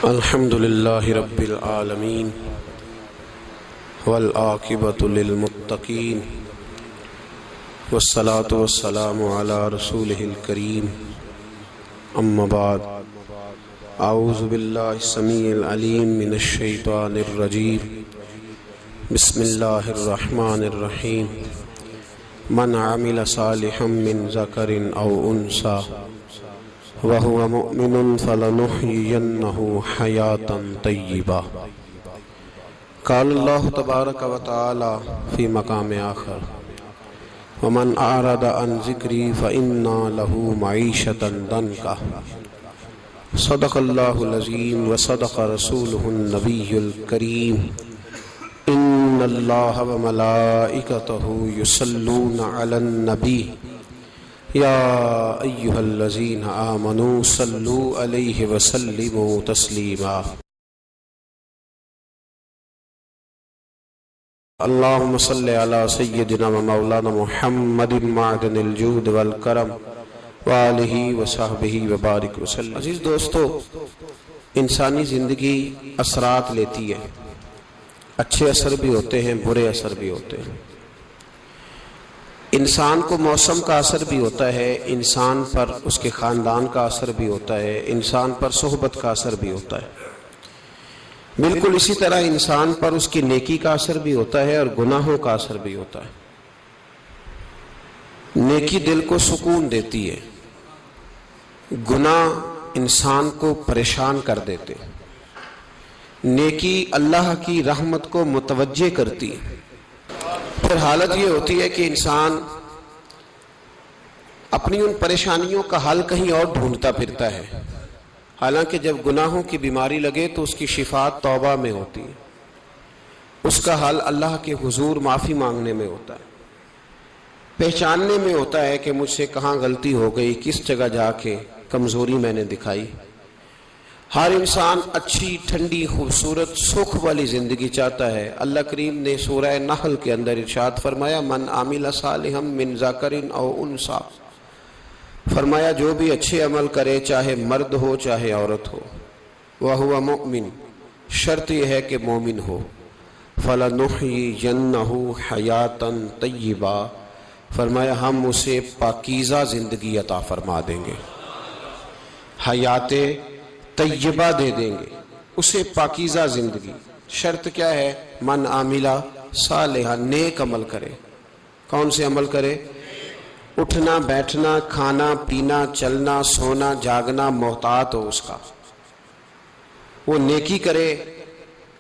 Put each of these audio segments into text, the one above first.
الحمد لله رب العالمين والعاقبة للمتقين والصلاة والسلام على رسوله الكريم أما بعد أعوذ بالله السميع العليم من الشيطان الرجيم بسم الله الرحمن الرحيم من عمل صالحا من ذكر أو أنثى وهو مؤمن فلنحيينه حياة طيبة قال الله تبارك وتعالى في مقام آخر ومن أعرض عن ذكري فإن له معيشة ضنكا صدق الله العظيم وصدق رسوله النبي الكريم إن الله وملائكته يصلون على النبي يا أيها الذين آمنوا صلوا عليه وسلموا تسليما اللهم صل على سيدنا ومولانا محمد معدن الجود والکرم وآلہ وصحبہ وبارک وسلم۔ عزیز دوستو، انسانی زندگی اثرات لیتی ہے، اچھے اثر بھی ہوتے ہیں، برے اثر بھی ہوتے ہیں۔ انسان کو موسم کا اثر بھی ہوتا ہے، انسان پر اس کے خاندان کا اثر بھی ہوتا ہے، انسان پر صحبت کا اثر بھی ہوتا ہے۔ بالکل اسی طرح انسان پر اس کی نیکی کا اثر بھی ہوتا ہے اور گناہوں کا اثر بھی ہوتا ہے۔ نیکی دل کو سکون دیتی ہے، گناہ انسان کو پریشان کر دیتے۔ نیکی اللہ کی رحمت کو متوجہ کرتی ہے۔ پھر حالت یہ ہوتی ہے کہ انسان اپنی ان پریشانیوں کا حل کہیں اور ڈھونڈتا پھرتا ہے، حالانکہ جب گناہوں کی بیماری لگے تو اس کی شفا توبہ میں ہوتی ہے، اس کا حل اللہ کے حضور معافی مانگنے میں ہوتا ہے، پہچاننے میں ہوتا ہے کہ مجھ سے کہاں غلطی ہو گئی، کس جگہ جا کے کمزوری میں نے دکھائی۔ ہر انسان اچھی، ٹھنڈی، خوبصورت، سکھ والی زندگی چاہتا ہے۔ اللہ کریم نے سورہ نحل کے اندر ارشاد فرمایا من عمل صالحا من ذکر او انثی، فرمایا جو بھی اچھے عمل کرے، چاہے مرد ہو چاہے عورت ہو، وہو مؤمن، شرط یہ ہے کہ مومن ہو، فلنحیینہ حیاتا طیبہ، فرمایا ہم اسے پاکیزہ زندگی عطا فرما دیں گے، حیات طیبہ دے دیں گے اسے، پاکیزہ زندگی۔ شرط کیا ہے؟ من عاملہ صالحا، نیک عمل کرے۔ کون سے عمل کرے؟ اٹھنا بیٹھنا، کھانا پینا، چلنا سونا جاگنا محتاط ہو اس کا، وہ نیکی کرے۔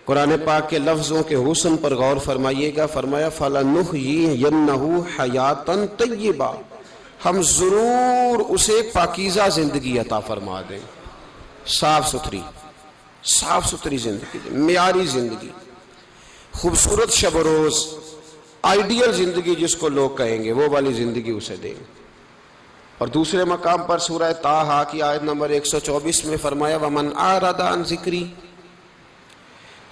قرآن پاک کے لفظوں کے حسن پر غور فرمائیے گا، فرمایا فَلَنُحْيِيَنَّهُ حَيَاتًا طَيِّبًا، ہم ضرور اسے پاکیزہ زندگی عطا فرما دیں، صاف ستھری زندگی، معیاری زندگی، خوبصورت شب و روز، آئیڈیل زندگی جس کو لوگ کہیں گے، وہ والی زندگی اسے دیں گے۔ اور دوسرے مقام پر سورہ طٰہٰ کی آیت نمبر 124 میں فرمایا وَمَنْ أَعْرَضَ عَنْ ذِكْرِي،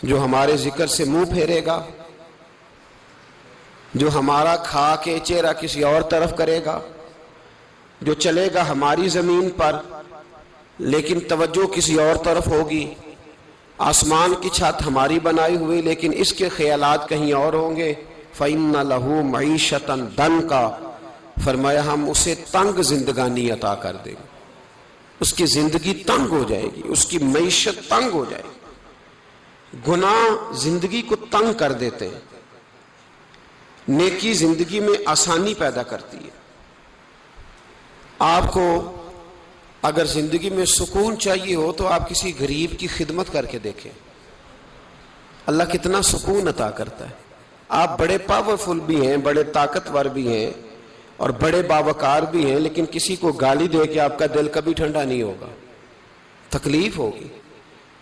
جو ہمارے ذکر سے منہ پھیرے گا، جو ہمارا کھا کے چہرہ کسی اور طرف کرے گا، جو چلے گا ہماری زمین پر لیکن توجہ کسی اور طرف ہوگی، آسمان کی چھت ہماری بنائی ہوئی لیکن اس کے خیالات کہیں اور ہوں گے، فَإِنَّ لَهُ مَعِيشَةً ضَنْكًا، فرمایا ہم اسے تنگ زندگانی عطا کر دیں گے، اس کی زندگی تنگ ہو جائے گی، اس کی معیشت تنگ ہو جائے گی۔ گناہ زندگی کو تنگ کر دیتے ہیں، نیکی زندگی میں آسانی پیدا کرتی ہے۔ آپ کو اگر زندگی میں سکون چاہیے ہو تو آپ کسی غریب کی خدمت کر کے دیکھیں، اللہ کتنا سکون عطا کرتا ہے۔ آپ بڑے پاورفل بھی ہیں، بڑے طاقتور بھی ہیں اور بڑے باوقار بھی ہیں، لیکن کسی کو گالی دے کے آپ کا دل کبھی ٹھنڈا نہیں ہوگا، تکلیف ہوگی،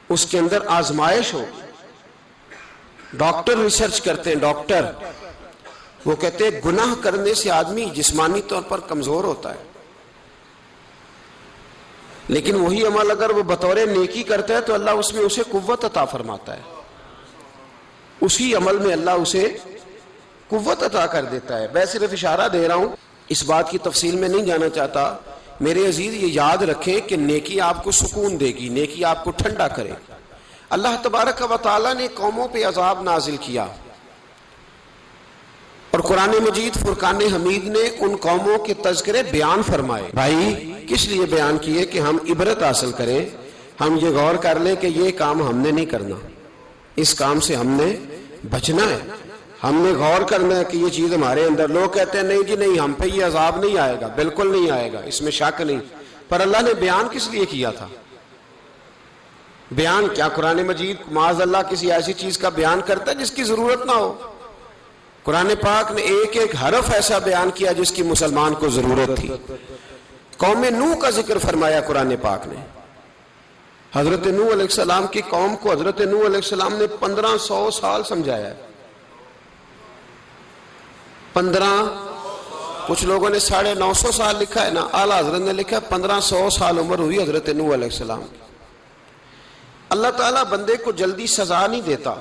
اس کے اندر آزمائش ہوگی۔ ڈاکٹر ریسرچ کرتے ہیں، ڈاکٹر وہ کہتے ہیں گناہ کرنے سے آدمی جسمانی طور پر کمزور ہوتا ہے، لیکن وہی عمل اگر وہ بطور نیکی کرتا ہے تو اللہ اس میں اسے قوت عطا فرماتا ہے، اسی عمل میں اللہ اسے قوت عطا کر دیتا ہے۔ میں صرف اشارہ دے رہا ہوں، اس بات کی تفصیل میں نہیں جانا چاہتا، میرے عزیز یہ یاد رکھیں کہ نیکی آپ کو سکون دے گی، نیکی آپ کو ٹھنڈا کرے گی۔ اللہ تبارک و تعالیٰ نے قوموں پہ عذاب نازل کیا، اور قرآن مجید فرقان حمید نے ان قوموں کے تذکرے بیان فرمائے۔ بھائی کس لیے بیان کیے؟ کہ ہم عبرت حاصل کریں، ہم یہ غور کر لیں کہ یہ کام ہم نے نہیں کرنا، اس کام سے ہم نے بچنا ہے، ہم نے غور کرنا ہے کہ یہ چیز ہمارے اندر۔ لوگ کہتے ہیں نہیں جی نہیں، ہم پہ یہ عذاب نہیں آئے گا، بالکل نہیں آئے گا، اس میں شک نہیں۔ پر اللہ نے بیان کس لیے کیا تھا؟ بیان کیا قرآن مجید معاذ اللہ کسی ایسی چیز کا بیان کرتا ہے جس کی ضرورت نہ ہو؟ قرآن پاک نے ایک ایک حرف ایسا بیان کیا جس کی مسلمان کو ضرورت تھی۔ قوم نوح کا ذکر فرمایا قرآن پاک نے۔ حضرت نوح علیہ السلام کی قوم کو حضرت نوح علیہ السلام نے 1500 سال سمجھایا ہے۔ 15، کچھ لوگوں نے 950 سال لکھا ہے نا، اعلیٰ حضرت نے لکھا 1500 سال عمر ہوئی حضرت نوح علیہ السلام کی۔ اللہ تعالیٰ بندے کو جلدی سزا نہیں دیتا،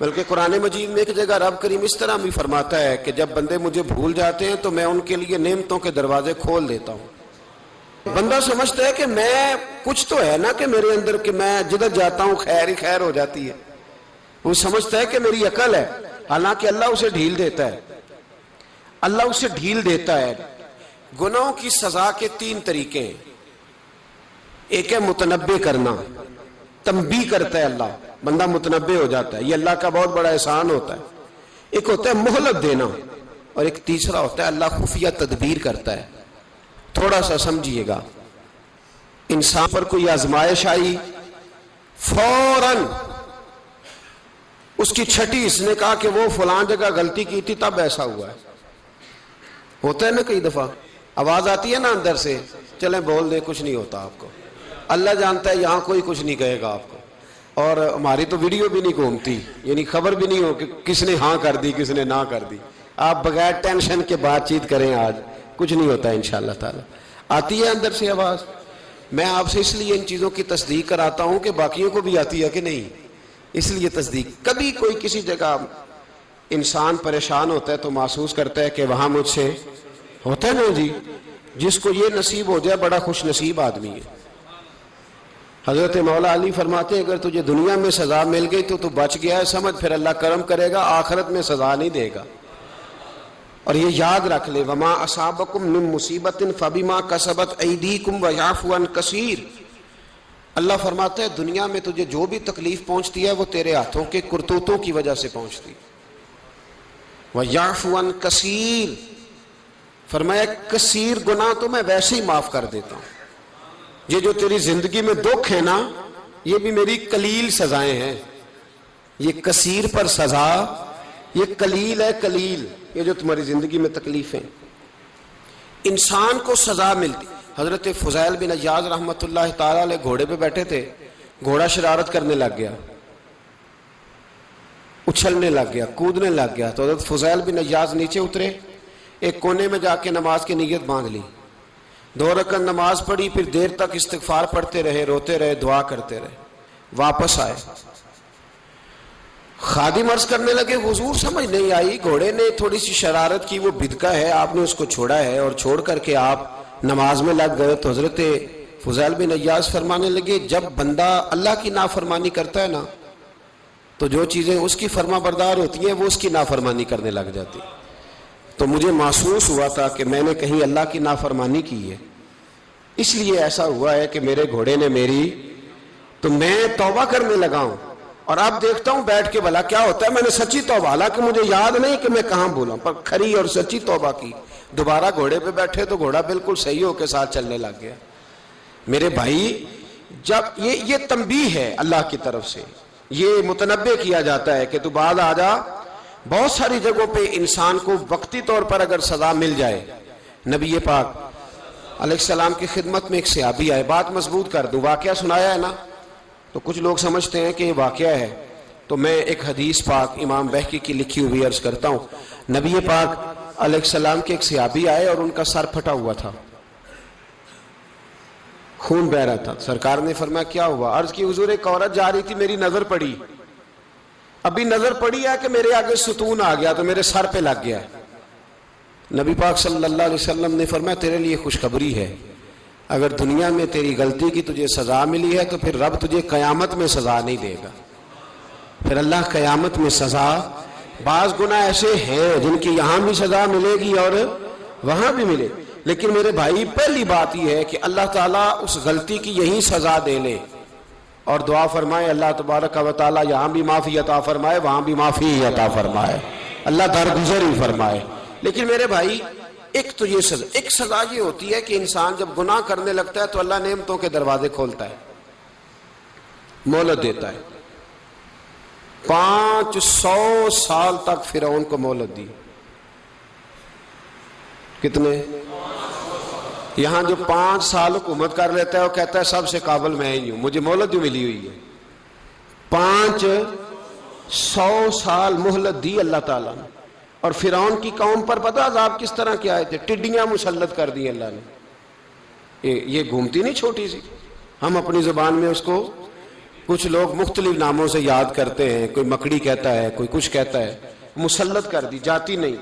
بلکہ قرآن مجید میں ایک جگہ رب کریم اس طرح بھی فرماتا ہے کہ جب بندے مجھے بھول جاتے ہیں تو میں ان کے لیے نعمتوں کے دروازے کھول دیتا ہوں۔ بندہ سمجھتا ہے کہ میں کچھ تو ہے نا کہ میرے اندر کہ میں جدھر جاتا ہوں خیر ہی خیر ہو جاتی ہے، وہ سمجھتا ہے کہ میری عقل ہے، حالانکہ اللہ اسے ڈھیل دیتا ہے۔ اللہ اسے ڈھیل دیتا ہے۔ گناہوں کی سزا کے 3 طریقے ہیں۔ ایک ہے متنبع کرنا، تنبیہ کرتا ہے اللہ، بندہ متنبع ہو جاتا ہے، یہ اللہ کا بہت بڑا احسان ہوتا ہے۔ ایک ہوتا ہے مہلت دینا، اور ایک تیسرا ہوتا ہے اللہ خفیہ تدبیر کرتا ہے۔ تھوڑا سا سمجھیے گا، انسان پر کوئی آزمائش آئی، فوراً اس کی چھٹی اس نے کہا کہ وہ فلاں جگہ غلطی کی تھی تب ایسا ہوا ہے۔ ہوتا ہے نا کئی دفعہ، آواز آتی ہے نا اندر سے، چلیں بول دیں کچھ نہیں ہوتا آپ کو، اللہ جانتا ہے یہاں کوئی کچھ نہیں کہے گا آپ کو، اور ہماری تو ویڈیو بھی نہیں گھومتی، یعنی خبر بھی نہیں ہو کہ کس نے ہاں کر دی کس نے نہ کر دی۔ آپ بغیر ٹینشن کے بات چیت کریں، آج کچھ نہیں ہوتا انشاءاللہ تعالی۔ آتی ہے اندر سے آواز؟ میں آپ سے اس لیے ان چیزوں کی تصدیق کراتا ہوں کہ باقیوں کو بھی آتی ہے کہ نہیں، اس لیے تصدیق۔ کبھی کوئی کسی جگہ انسان پریشان ہوتا ہے تو محسوس کرتا ہے کہ وہاں مجھ سے ہوتا ہے نا جی، جس کو یہ نصیب ہو جائے بڑا خوش نصیب آدمی ہے۔ حضرت مولا علی فرماتے ہیں اگر تجھے دنیا میں سزا مل گئی تو بچ گیا ہے، سمجھ پھر اللہ کرم کرے گا، آخرت میں سزا نہیں دے گا۔ اور یہ یاد رکھ لے، وما اصابکم من مصیبت فبما کسبت ایدیکم ویعفو عن کثیر۔ اللہ فرماتا ہے دنیا میں تجھے جو بھی تکلیف پہنچتی ہے وہ تیرے ہاتھوں کے کرتوتوں کی وجہ سے پہنچتی ہے۔ ویعفو عن کثیر، فرمایا کثیر گناہ تو میں ویسے ہی معاف کر دیتا ہوں۔ یہ جو تیری زندگی میں دکھ ہے نا، یہ بھی میری قلیل سزائیں ہیں۔ یہ کثیر پر سزا، یہ قلیل ہے، قلیل یہ جو تمہاری زندگی میں تکلیفیں۔ انسان کو سزا ملتی۔ حضرت فضیل بن عیاض رحمۃ اللہ تعالی علیہ گھوڑے پہ بیٹھے تھے، گھوڑا شرارت کرنے لگ گیا، اچھلنے لگ گیا، کودنے لگ گیا، تو حضرت فضیل بن عیاض نیچے اترے، ایک کونے میں جا کے نماز کی نیت باندھ لی، 2 رکعت نماز پڑھی، پھر دیر تک استغفار پڑھتے رہے، روتے رہے، دعا کرتے رہے، واپس آئے۔ خادم عرض کرنے لگے حضور سمجھ نہیں آئی، گھوڑے نے تھوڑی سی شرارت کی، وہ بدکا ہے، آپ نے اس کو چھوڑا ہے اور چھوڑ کر کے آپ نماز میں لگ گئے۔ تو حضرت فضیل بن عیاض فرمانے لگے جب بندہ اللہ کی نافرمانی کرتا ہے نا تو جو چیزیں اس کی فرما بردار ہوتی ہیں وہ اس کی نافرمانی کرنے لگ جاتی۔ تو مجھے محسوس ہوا تھا کہ میں نے کہیں اللہ کی نافرمانی کی ہے، اس لیے ایسا ہوا ہے کہ میرے گھوڑے نے میری، تو میں توبہ کرنے لگا ہوں، اور اب دیکھتا ہوں بیٹھ کے بھلا کیا ہوتا ہے۔ میں نے سچی توبہ، حالانکہ مجھے یاد نہیں کہ میں کہاں بولا، پر کھری اور سچی توبہ کی۔ دوبارہ گھوڑے پہ بیٹھے تو گھوڑا بالکل صحیح ہو کے ساتھ چلنے لگ گیا۔ میرے بھائی، جب یہ تنبیہ ہے اللہ کی طرف سے، یہ متنبع کیا جاتا ہے کہ تو بعد آ جا۔ بہت ساری جگہوں پہ انسان کو وقتی طور پر اگر سزا مل جائے، نبی پاک علیہ السلام کی خدمت میں ایک صحابی آئے، بات مضبوط کر دوں، واقعہ سنایا ہے نا تو کچھ لوگ سمجھتے ہیں کہ یہ واقعہ ہے، تو میں ایک حدیث پاک امام بہقی کی لکھی ہوئی عرض کرتا ہوں۔ نبی پاک علیہ السلام کے ایک صحابی آئے اور ان کا سر پھٹا ہوا تھا، خون بہ رہا تھا۔ سرکار نے فرمایا کیا ہوا؟ عرض کی حضور ایک عورت جا رہی تھی، میری نظر پڑی، ابھی نظر پڑی ہے کہ میرے آگے ستون آ گیا تو میرے سر پہ لگ گیا۔ نبی پاک صلی اللہ علیہ وسلم نے فرمایا تیرے لیے خوشخبری ہے، اگر دنیا میں تیری غلطی کی تجھے سزا ملی ہے تو پھر رب تجھے قیامت میں سزا نہیں دے گا. پھر اللہ قیامت میں سزا، بعض گناہ ایسے ہیں جن کی یہاں بھی سزا ملے گی اور وہاں بھی ملے، لیکن میرے بھائی پہلی بات یہ ہے کہ اللہ تعالیٰ اس غلطی کی یہی سزا دے لے اور دعا فرمائے اللہ تبارک و تعالیٰ یہاں بھی معافی عطا فرمائے وہاں بھی معافی عطا فرمائے، اللہ درگزر ہی فرمائے. لیکن میرے بھائی ایک تو یہ سزا، ایک سزا یہ ہوتی ہے کہ انسان جب گناہ کرنے لگتا ہے تو اللہ نعمتوں کے دروازے کھولتا ہے، مہلت دیتا ہے. 500 سال تک فرعون کو مہلت دی. کتنے؟ یہاں جو 5 سال حکومت کر لیتا ہے وہ کہتا ہے سب سے قابل میں ہی ہوں، مجھے مہلت جو ملی ہوئی ہے. 500 سال مہلت دی اللہ تعالیٰ نے. اور فرعون کی قوم پر پتہ عذاب کس طرح کے آئے تھے؟ ٹڈیاں مسلط کر دی اللہ نے. یہ گھومتی نہیں چھوٹی سی، ہم اپنی زبان میں اس کو کچھ لوگ مختلف ناموں سے یاد کرتے ہیں، کوئی مکڑی کہتا ہے، کوئی کچھ کہتا ہے. مسلط کر دی، جاتی نہیں.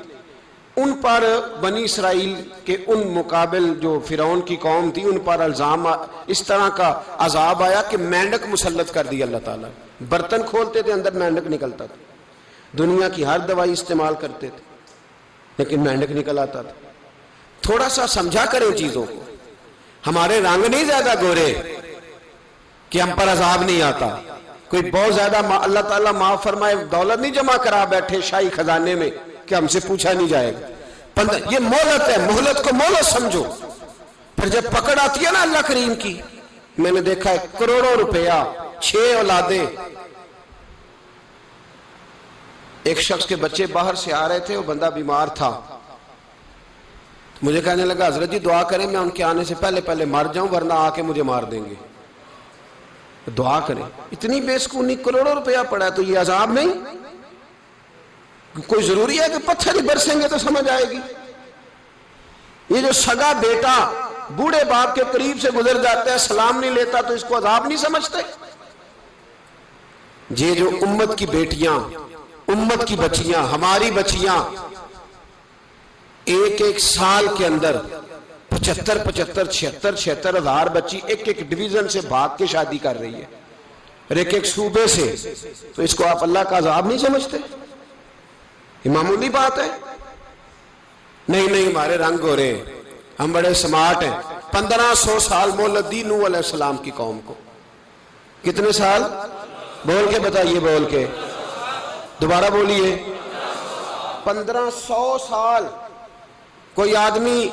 ان پر بنی اسرائیل کے ان مقابل جو فرعون کی قوم تھی ان پر الزام اس طرح کا عذاب آیا کہ مینڈک مسلط کر دی اللہ تعالیٰ. برتن کھولتے تھے اندر مینڈک نکلتا تھا. دنیا کی ہر دوائی استعمال کرتے تھے لیکن مینڈک نکل آتا تھا. تھوڑا سا سمجھا کریں چیزوں کو. ہمارے رنگ نہیں زیادہ گورے کہ ہم پر عذاب نہیں آتا. کوئی بہت زیادہ اللہ تعالیٰ معاف فرمائے دولت نہیں جمع کرا بیٹھے شاہی خزانے میں کہ ہم سے پوچھا نہیں جائے گا. یہ مہلت ہے، مہلت کو مہلت سمجھو. پھر جب پکڑ آتی ہے نا اللہ کریم کی، میں نے دیکھا ہے کروڑوں روپیہ، 6 اولادیں. ایک شخص کے بچے باہر سے آ رہے تھے، وہ بندہ بیمار تھا. مجھے کہنے لگا حضرت جی دعا کریں میں ان کے آنے سے پہلے مر جاؤں ورنہ آ کے مجھے مار دیں گے. دعا کریں. اتنی بے سکونی، کروڑوں روپیہ پڑا ہے تو یہ عذاب نہیں؟ کوئی ضروری ہے کہ پتھر ہی برسیں گے تو سمجھ آئے گی؟ یہ جو سگا بیٹا بوڑھے باپ کے قریب سے گزر جاتا ہے سلام نہیں لیتا تو اس کو عذاب نہیں سمجھتے؟ یہ جو امت کی بیٹیاں، امت کی بچیاں، ہماری بچیاں ایک سال کے اندر 75,000 ہزار بچی ایک ڈویژن سے بھاگ کے شادی کر رہی ہے اور ایک صوبے سے. تو اس کو آپ اللہ کا عذاب نہیں سمجھتے؟ یہ معمولی بات ہے. نہیں ہمارے رنگ ہو رہے ہیں، ہم بڑے سمارٹ ہیں. 1500 سال مہلت دی نوح علیہ السلام کی قوم کو. کتنے سال؟ بول کے بتائیے، بول کے دوبارہ بولیے. 1500 سال. کوئی آدمی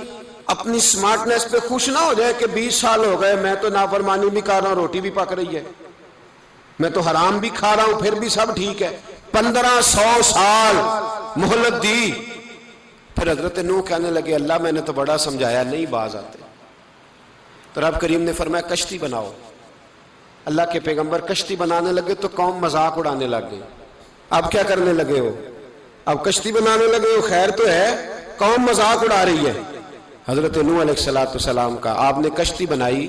اپنی سمارٹنس پہ خوش نہ ہو جائے کہ 20 سال ہو گئے میں تو نافرمانی بھی کر رہا ہوں، روٹی بھی پک رہی ہے، میں تو حرام بھی کھا رہا ہوں، پھر بھی سب ٹھیک ہے. 1500 سال مہلت دی. پھر حضرت نوح کہنے لگے اللہ میں نے تو بڑا سمجھایا نہیں باز آتے. تو رب کریم نے فرمایا کشتی بناؤ. اللہ کے پیغمبر کشتی بنانے لگے تو قوم مذاق اڑانے لگ گئی. اب کیا کرنے لگے ہو؟ اب کشتی بنانے لگے ہو، خیر تو ہے، قوم مذاق اڑا رہی ہے. حضرت نوح علیہ السلام کا آپ نے کشتی بنائی،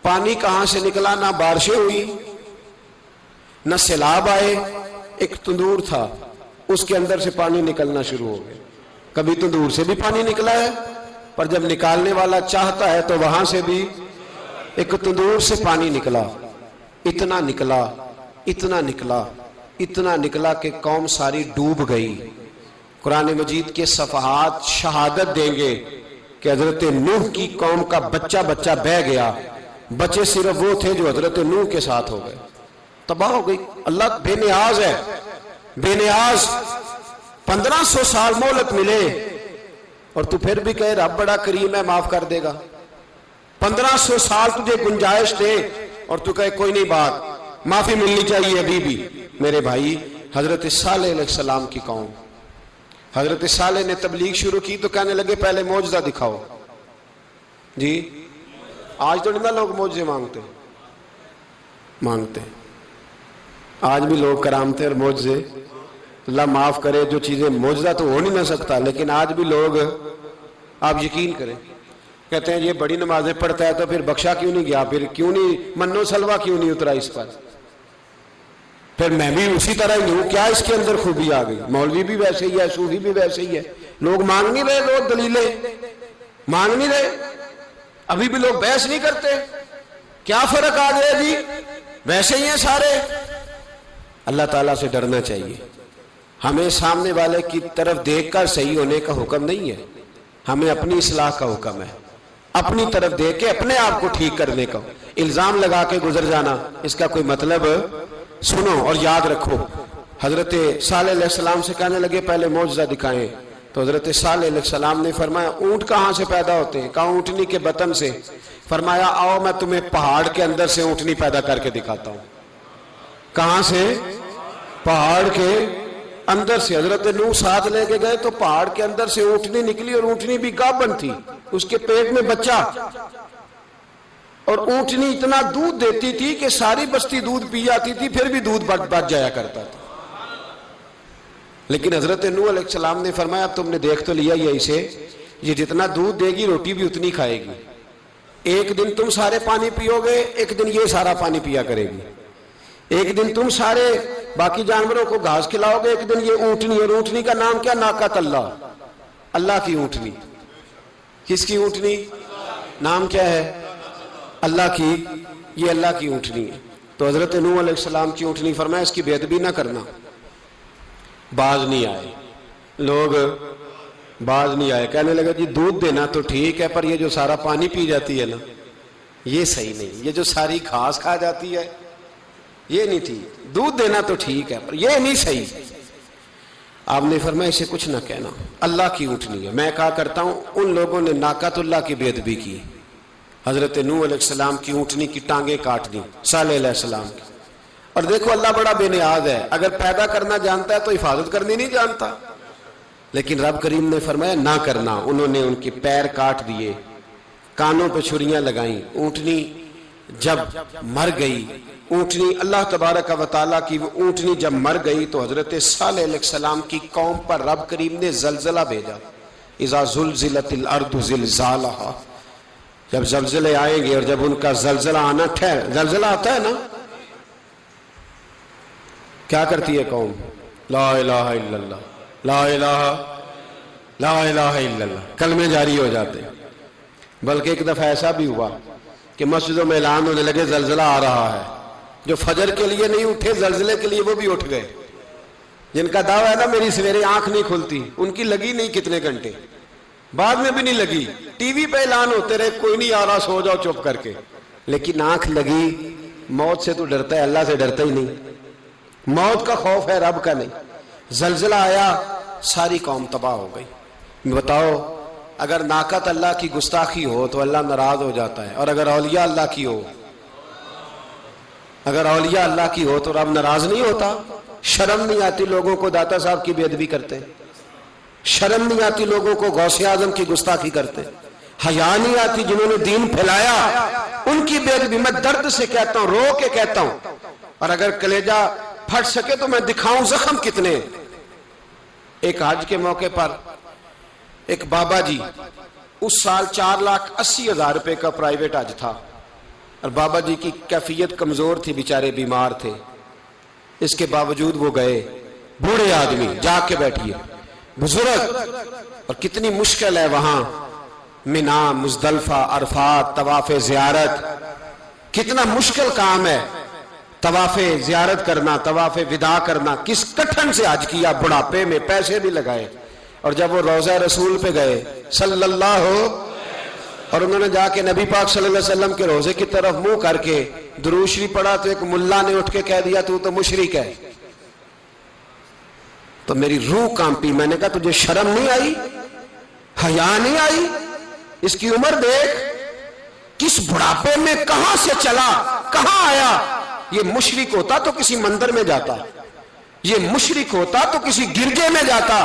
پانی کہاں سے نکلا؟ نہ بارشیں ہوئی نہ سیلاب آئے. ایک تندور تھا اس کے اندر سے پانی نکلنا شروع ہو گیا. کبھی تندور سے بھی پانی نکلا ہے، پر جب نکالنے والا چاہتا ہے تو وہاں سے بھی ایک تندور سے پانی نکلا. اتنا نکلا اتنا نکلا اتنا نکلا کہ قوم ساری ڈوب گئی. قرآن مجید کے صفحات شہادت دیں گے کہ حضرت نوح کی قوم کا بچہ بہ گیا. بچے صرف وہ تھے جو حضرت نوح کے ساتھ ہو گئے، تباہ ہو گئی. اللہ بے نیاز ہے، بے نیاز. 1500 سال مہلت ملے اور تو پھر بھی کہے رب بڑا کریم ہے معاف کر دے گا. 1500 سال تجھے گنجائش دے اور تو کہے کوئی نہیں بات معافی ملنی چاہیے ابھی بھی. میرے بھائی حضرت صالح علیہ السلام کی قوم، حضرت صالح نے تبلیغ شروع کی تو کہنے لگے پہلے معجزہ دکھاؤ. جی آج تو نہیں لوگ معجزے مانگتے ہیں. آج بھی لوگ کرامتے اور معجزے، اللہ معاف کرے جو چیزیں معجزہ تو ہو نہیں نہ سکتا، لیکن آج بھی لوگ، آپ یقین کریں، کہتے ہیں یہ بڑی نمازیں پڑھتا ہے تو پھر بخشا کیوں نہیں گیا، پھر کیوں نہیں منو سلوا کیوں نہیں اترا اس پر، پھر میں بھی اسی طرح ہی ہوں، کیا اس کے اندر خوبی آ گئی؟ مولوی بھی ویسے ہی ہے، صوفی بھی ویسے ہی ہے. لوگ مانگ نہیں رہے، لوگ دلیلیں مانگ نہیں رہے. ابھی بھی لوگ بحث نہیں کرتے، کیا فرق آ گیا جی، ویسے ہی ہیں سارے۔ اللہ تعالیٰ سے ڈرنا چاہیے، ہمیں سامنے والے کی طرف دیکھ کر صحیح ہونے کا حکم نہیں ہے، ہمیں اپنی اصلاح کا حکم ہے، اپنی طرف دیکھ کے اپنے آپ کو ٹھیک کرنے کا۔ الزام لگا کے گزر جانا اس کا کوئی مطلب، سنو اور یاد رکھو۔ حضرت صالح علیہ السلام سے کہنے لگے پہلے معجزہ دکھائیں، تو حضرت صالح علیہ السلام نے فرمایا اونٹ کہاں سے پیدا ہوتے ہیں؟ کہا اونٹنی کے بطن سے۔ فرمایا آؤ میں تمہیں پہاڑ کے اندر سے اونٹنی پیدا کر کے دکھاتا ہوں۔ کہاں سے؟ پہاڑ کے اندر سے۔ حضرت نوح ساتھ لے کے گئے تو پہاڑ کے اندر سے اونٹنی نکلی، اور اونٹنی بھی گابن تھی، اس کے پیٹ میں بچہ، اور اونٹنی اتنا دودھ دیتی تھی کہ ساری بستی دودھ پی جاتی تھی، پھر بھی دودھ بچ جایا کرتا تھا۔ لیکن حضرت نوح علیہ السلام نے فرمایا اب تم نے دیکھ تو لیا یہ اسے، یہ جتنا دودھ دے گی روٹی بھی اتنی کھائے گی، ایک دن تم سارے پانی پیو گے، ایک دن یہ سارا پانی پیا کرے گی، ایک دن تم سارے باقی جانوروں کو گھاس کھلاؤ گے، ایک دن یہ اونٹنی، اور اونٹنی کا نام کیا؟ ناقۃ اللہ، اللہ کی اونٹنی۔ کس کی اونٹنی؟ نام کیا ہے؟ اللہ کی، یہ اللہ کی اونٹنی ہے۔ تو حضرت نوح علیہ السلام کی اونٹنی فرمایا اس کی بے ادبی نہ کرنا۔ باز نہیں آئے لوگ، باز نہیں آئے، کہنے لگا جی دودھ دینا تو ٹھیک ہے، پر یہ جو سارا پانی پی جاتی ہے نا یہ صحیح نہیں، یہ جو ساری گھاس کھا جاتی ہے یہ نہیں ٹھیک، دودھ دینا تو ٹھیک ہے پر یہ نہیں صحیح۔ آپ نے فرمایا اسے کچھ نہ کہنا، اللہ کی اونٹنی ہے۔ میں کہا کرتا ہوں ان لوگوں نے ناقۃ اللہ کی بے ادبی کی، حضرت نوح علیہ السلام کی اونٹنی کی ٹانگیں کاٹ دی، صالح علیہ السلام کی۔ اور دیکھو اللہ بڑا بے نیاز ہے، اگر پیدا کرنا جانتا ہے تو حفاظت کرنی نہیں جانتا، لیکن رب کریم نے فرمایا نہ کرنا۔ انہوں نے ان کے پیر کاٹ دیے، کانوں پہ چھریاں لگائیں۔ اونٹنی جب مر گئی، اونٹنی اللہ تبارک و تعالیٰ کی وہ اونٹنی جب مر گئی تو حضرت صالح علیہ السلام کی قوم پر رب کریم نے زلزلہ بھیجا۔ اذا زلزلت الارض زلزالہا، جب زلزلے آئیں گے اور جب ان کا زلزلہ آنا زلزلہ آتا ہے نا، کیا کرتی ہے قوم؟ لا الہ الا اللہ، لا الہ الا اللہ، کلمے جاری ہو جاتے۔ بلکہ ایک دفعہ ایسا بھی ہوا کہ مسجدوں میں اعلان ہونے لگے زلزلہ آ رہا ہے، جو فجر کے لیے نہیں اٹھے زلزلے کے لیے وہ بھی اٹھ گئے، جن کا دعویٰ ہے نا میری سویرے آنکھ نہیں کھلتی، ان کی لگی نہیں کتنے گھنٹے، بعد میں بھی نہیں لگی، ٹی وی پہ اعلان ہوتے رہے کوئی نہیں آ رہا سو جاؤ چپ کر کے، لیکن آنکھ لگی۔ موت سے تو ڈرتا ہے، اللہ سے ڈرتا ہی نہیں، موت کا خوف ہے رب کا نہیں۔ زلزلہ آیا ساری قوم تباہ ہو گئی۔ بتاؤ اگر ناقۃ اللہ کی گستاخی ہو تو اللہ ناراض ہو جاتا ہے، اور اگر اولیاء اللہ کی ہو، اگر اولیاء اللہ کی ہو تو رب ناراض نہیں ہوتا؟ شرم نہیں آتی لوگوں کو داتا صاحب کی بے ادبی کرتے؟ شرم نہیں آتی لوگوں کو غوث اعظم کی گستاخی کرتے؟ حیا نہیں آتی جنہوں نے دین پھیلایا ان کی بے ادبی؟ میں درد سے کہتا ہوں، رو کے کہتا ہوں، اور اگر کلیجہ پھٹ سکے تو میں دکھاؤں زخم کتنے۔ ایک حج کے موقع پر ایک بابا جی، اس سال 4,80,000 روپے کا پرائیویٹ حج تھا، اور بابا جی کی کیفیت کمزور تھی، بیچارے بیمار تھے، اس کے باوجود وہ گئے۔ بوڑھے آدمی، جا کے بیٹھیے، بزرگ، اور کتنی مشکل ہے وہاں منا، مزدلفہ، عرفات، طواف زیارت، کتنا مشکل کام ہے طواف زیارت کرنا، طواف وداع کرنا۔ کس کٹھن سے حج کیا، بڑھاپے میں پیسے بھی لگائے، اور جب وہ روضہ رسول پہ گئے صلی اللہ ہو، اور انہوں نے جا کے نبی پاک صلی اللہ علیہ وسلم کے روزے کی طرف منہ کر کے درود شریف پڑھا تو ایک ملا نے اٹھ کے کہہ دیا تو مشرک ہے۔ تو میری روح کانپی، میں نے کہا تجھے شرم نہیں آئی، حیا نہیں آئی؟ اس کی عمر دیکھ، کس بڑھاپے میں کہاں سے چلا، کہاں آیا۔ یہ مشرک ہوتا تو کسی مندر میں جاتا، یہ مشرک ہوتا تو کسی گرجے میں جاتا،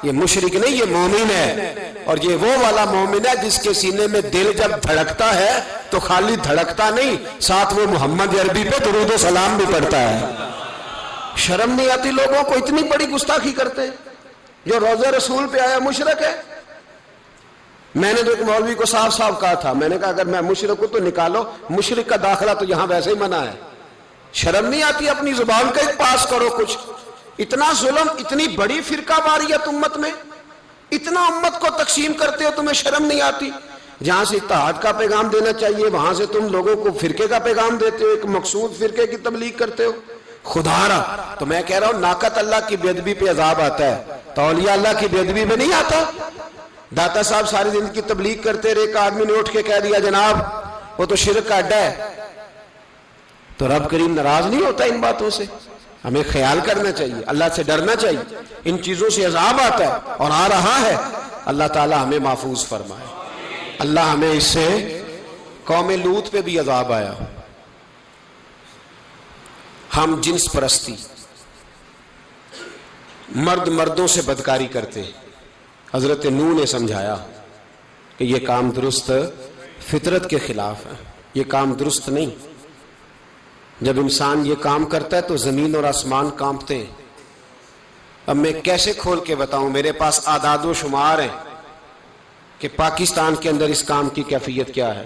یہ مشرک نہیں، یہ مومن ہے، اور یہ وہ والا مومن ہے جس کے سینے میں دل جب دھڑکتا ہے تو خالی دھڑکتا نہیں، ساتھ وہ محمد عربی پہ درود و سلام بھی پڑھتا ہے۔ شرم نہیں آتی لوگوں کو؟ اتنی بڑی گستاخی کرتے ہیں۔ جو روضہ رسول پہ آیا مشرک ہے۔ میں نے تو ایک مولوی کو صاف صاف کہا تھا، میں نے کہا اگر میں مشرک ہوں تو نکالو، مشرک کا داخلہ تو یہاں ویسے ہی منع ہے۔ شرم نہیں آتی؟ اپنی زبان کا ایک پاس کرو کچھ۔ اتنا ظلم، اتنی بڑی فرقہ واریت امت میں، اتنا امت کو تقسیم کرتے ہو، تمہیں شرم نہیں آتی؟ جہاں سے اتحاد کا پیغام دینا چاہیے وہاں سے تم لوگوں کو فرقے کا پیغام دیتے ہو، ایک مقصود فرقے کی تبلیغ کرتے ہو. خدا را تو میں کہہ رہا ہوں ناقت اللہ کی بے ادبی پہ عذاب آتا ہے تو اولیاء اللہ کی بے ادبی پہ نہیں آتا. داتا صاحب ساری زندگی تبلیغ کرتے رہے، ایک آدمی نے اٹھ کے کہہ دیا جناب وہ تو شرک کا اڈا ہے، تو رب کریم ناراض نہیں ہوتا ان باتوں سے؟ ہمیں خیال کرنا چاہیے، اللہ سے ڈرنا چاہیے. ان چیزوں سے عذاب آتا ہے اور آ رہا ہے. اللہ تعالی ہمیں محفوظ فرمائے. اللہ ہمیں اس سے، قوم لوط پہ بھی عذاب آیا. ہم جنس پرستی، مرد مردوں سے بدکاری کرتے. حضرت نوح نے سمجھایا کہ یہ کام درست فطرت کے خلاف ہے، یہ کام درست نہیں. جب انسان یہ کام کرتا ہے تو زمین اور آسمان کانپتے ہیں. اب میں کیسے کھول کے بتاؤں، میرے پاس اعداد و شمار ہیں کہ پاکستان کے اندر اس کام کی کیفیت کیا ہے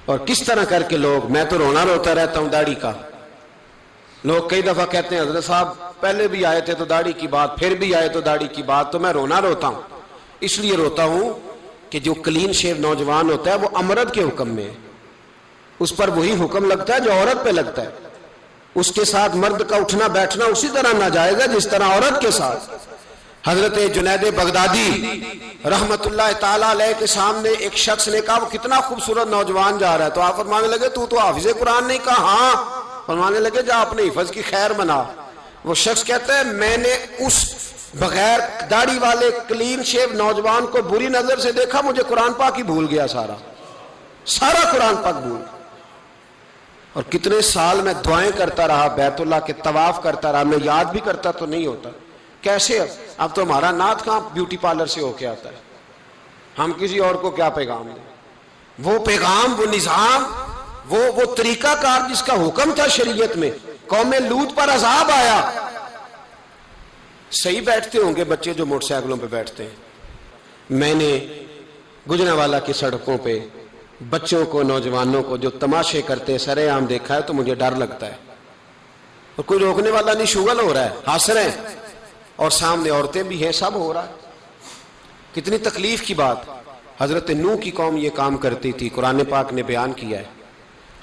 اور کس طرح کر کے لوگ، میں تو رونا روتا رہتا ہوں داڑھی کا. لوگ کئی دفعہ کہتے ہیں حضرت صاحب پہلے بھی آئے تھے تو داڑھی کی بات، پھر بھی آئے تو داڑھی کی بات. تو میں رونا روتا ہوں، اس لیے روتا ہوں کہ جو کلین شیو نوجوان ہوتا ہے وہ امرد کے حکم میں ہے، اس پر وہی حکم لگتا ہے جو عورت پہ لگتا ہے. اس کے ساتھ مرد کا اٹھنا بیٹھنا اسی طرح ناجائز ہے جس طرح عورت کے ساتھ. حضرت جنید بغدادی رحمت اللہ تعالیٰ علیہ کے سامنے ایک شخص نے کہا وہ کتنا خوبصورت نوجوان جا رہا ہے، تو آپ فرمانے لگے تو حافظ قرآن نہیں؟ کہا ہاں. فرمانے لگے جا اپنے حفظ کی خیر بنا. وہ شخص کہتا ہے میں نے اس بغیر داڑھی والے کلین شیو نوجوان کو بری نظر سے دیکھا، مجھے قرآن پاک ہی بھول گیا، سارا قرآن پاک بھول. اور کتنے سال میں دعائیں کرتا رہا، بیت اللہ کے طواف کرتا رہا، میں یاد بھی کرتا تو نہیں ہوتا. کیسے اب تو ہمارا نعت کہاں بیوٹی پارلر سے ہو کے آتا ہے، ہم کسی اور کو کیا پیغام دیں؟ وہ پیغام، وہ نظام، وہ طریقہ کار جس کا حکم تھا شریعت میں. قوم لوط پر عذاب آیا. صحیح بیٹھتے ہوں گے بچے جو موٹر سائیکلوں پہ بیٹھتے ہیں. میں نے گجرانوالہ کی سڑکوں پہ بچوں کو، نوجوانوں کو جو تماشے کرتے سرے عام دیکھا ہے تو مجھے ڈر لگتا ہے. اور کوئی روکنے والا نہیں، شغل ہو رہا ہے، ہنس رہے ہیں اور سامنے عورتیں بھی ہیں، سب ہو رہا ہے. کتنی تکلیف کی بات. حضرت نوح کی قوم یہ کام کرتی تھی، قرآن پاک نے بیان کیا ہے.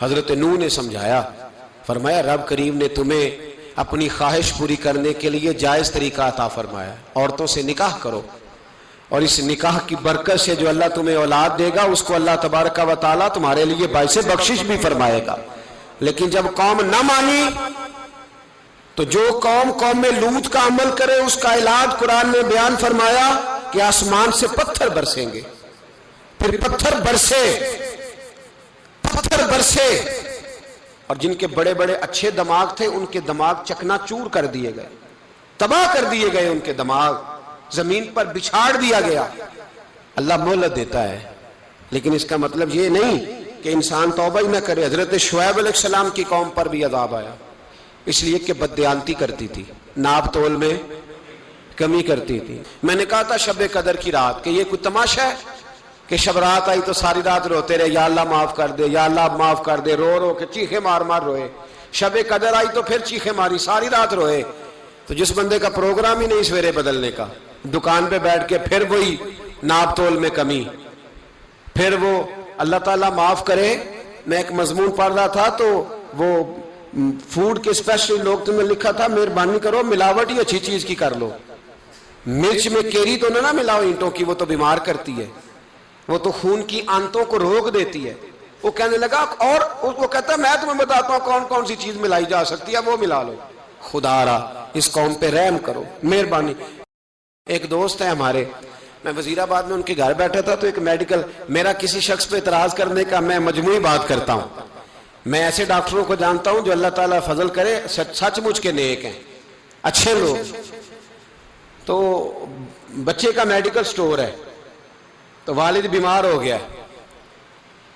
حضرت نوح نے سمجھایا، فرمایا رب کریم نے تمہیں اپنی خواہش پوری کرنے کے لیے جائز طریقہ عطا فرمایا، عورتوں سے نکاح کرو، اور اس نکاح کی برکت سے جو اللہ تمہیں اولاد دے گا اس کو اللہ تبارک و تعالیٰ تمہارے لیے باعث بخشش بھی فرمائے گا. لیکن جب قوم نہ مانی تو جو قوم میں لوط کا عمل کرے اس کا علاج قرآن نے بیان فرمایا کہ آسمان سے پتھر برسیں گے. پھر پتھر برسے اور جن کے بڑے بڑے اچھے دماغ تھے ان کے دماغ چکنا چور کر دیے گئے، تباہ کر دیے گئے، ان کے دماغ زمین پر بچھاڑ دیا گیا. اللہ مہلت دیتا ہے لیکن اس کا مطلب یہ نہیں کہ انسان توبہ ہی نہ کرے. حضرت شعیب علیہ السلام کی قوم پر بھی عذاب آیا، اس لیے کہ بددیانتی کرتی تھی، ناپ تول میں کمی کرتی تھی. میں نے کہا تھا شب قدر کی رات کہ یہ کوئی تماشا ہے کہ شب رات آئی تو ساری رات روتے رہے یا اللہ معاف کر دے، یا اللہ معاف کر دے، رو رو کے چیخے مار مار روئے. شب قدر آئی تو پھر چیخے ماری، ساری رات روئے. تو جس بندے کا پروگرام ہی نہیں سویرے بدلنے کا، دکان پہ بیٹھ کے پھر وہی ناپ تول میں کمی، پھر وہ اللہ تعالیٰ معاف کرے. میں ایک مضمون پڑھ رہا تھا تو وہ فوڈ کے اسپیشل لوگ تمہیں لکھا تھا مہربانی کرو ملاوٹ ہی اچھی چیز کی کر لو، مرچ میں کیری تو نہ ملاؤ اینٹوں کی، وہ تو بیمار کرتی ہے، وہ تو خون کی آنتوں کو روک دیتی ہے. وہ کہنے لگا، اور وہ کہتا ہے میں تمہیں بتاتا ہوں کون کون سی چیز ملائی جا سکتی ہے، وہ ملا لو. خدا را اس قوم پہ رحم کرو، مہربانی. ایک دوست ہے ہمارے، میں وزیر آباد میں ان کے گھر بیٹھا تھا تو ایک میڈیکل، میرا کسی شخص پہ اعتراض کرنے کا میں مجموعی بات کرتا ہوں. میں ایسے ڈاکٹروں کو جانتا ہوں جو اللہ تعالیٰ فضل کرے سچ مچ کے نیک ہیں، اچھے لوگ. تو بچے کا میڈیکل سٹور ہے تو والد بیمار ہو گیا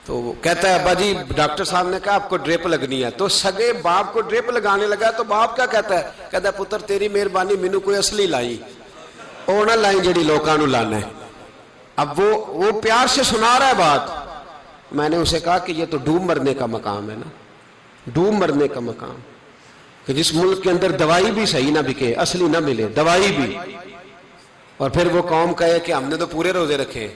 تو وہ کہتا ہے ابا جی ڈاکٹر صاحب نے کہا آپ کو ڈرپ لگنی ہے. تو سگے باپ کو ڈرپ لگانے لگا تو باپ کیا کہتا ہے پتر تیری مہربانی مینوں کوئی اصلی لائی، وہ نہ لائیں جڑی لوکاں نو لانا ہے. اب وہ پیار سے سنا رہا ہے بات. میں نے اسے کہا کہ یہ تو ڈوب مرنے کا مقام ہے نا، ڈوب مرنے کا مقام، کہ جس ملک کے اندر دوائی بھی صحیح نہ بکے، اصلی نہ ملے دوائی بھی، اور پھر وہ قوم کہے کہ ہم نے تو پورے روزے رکھے.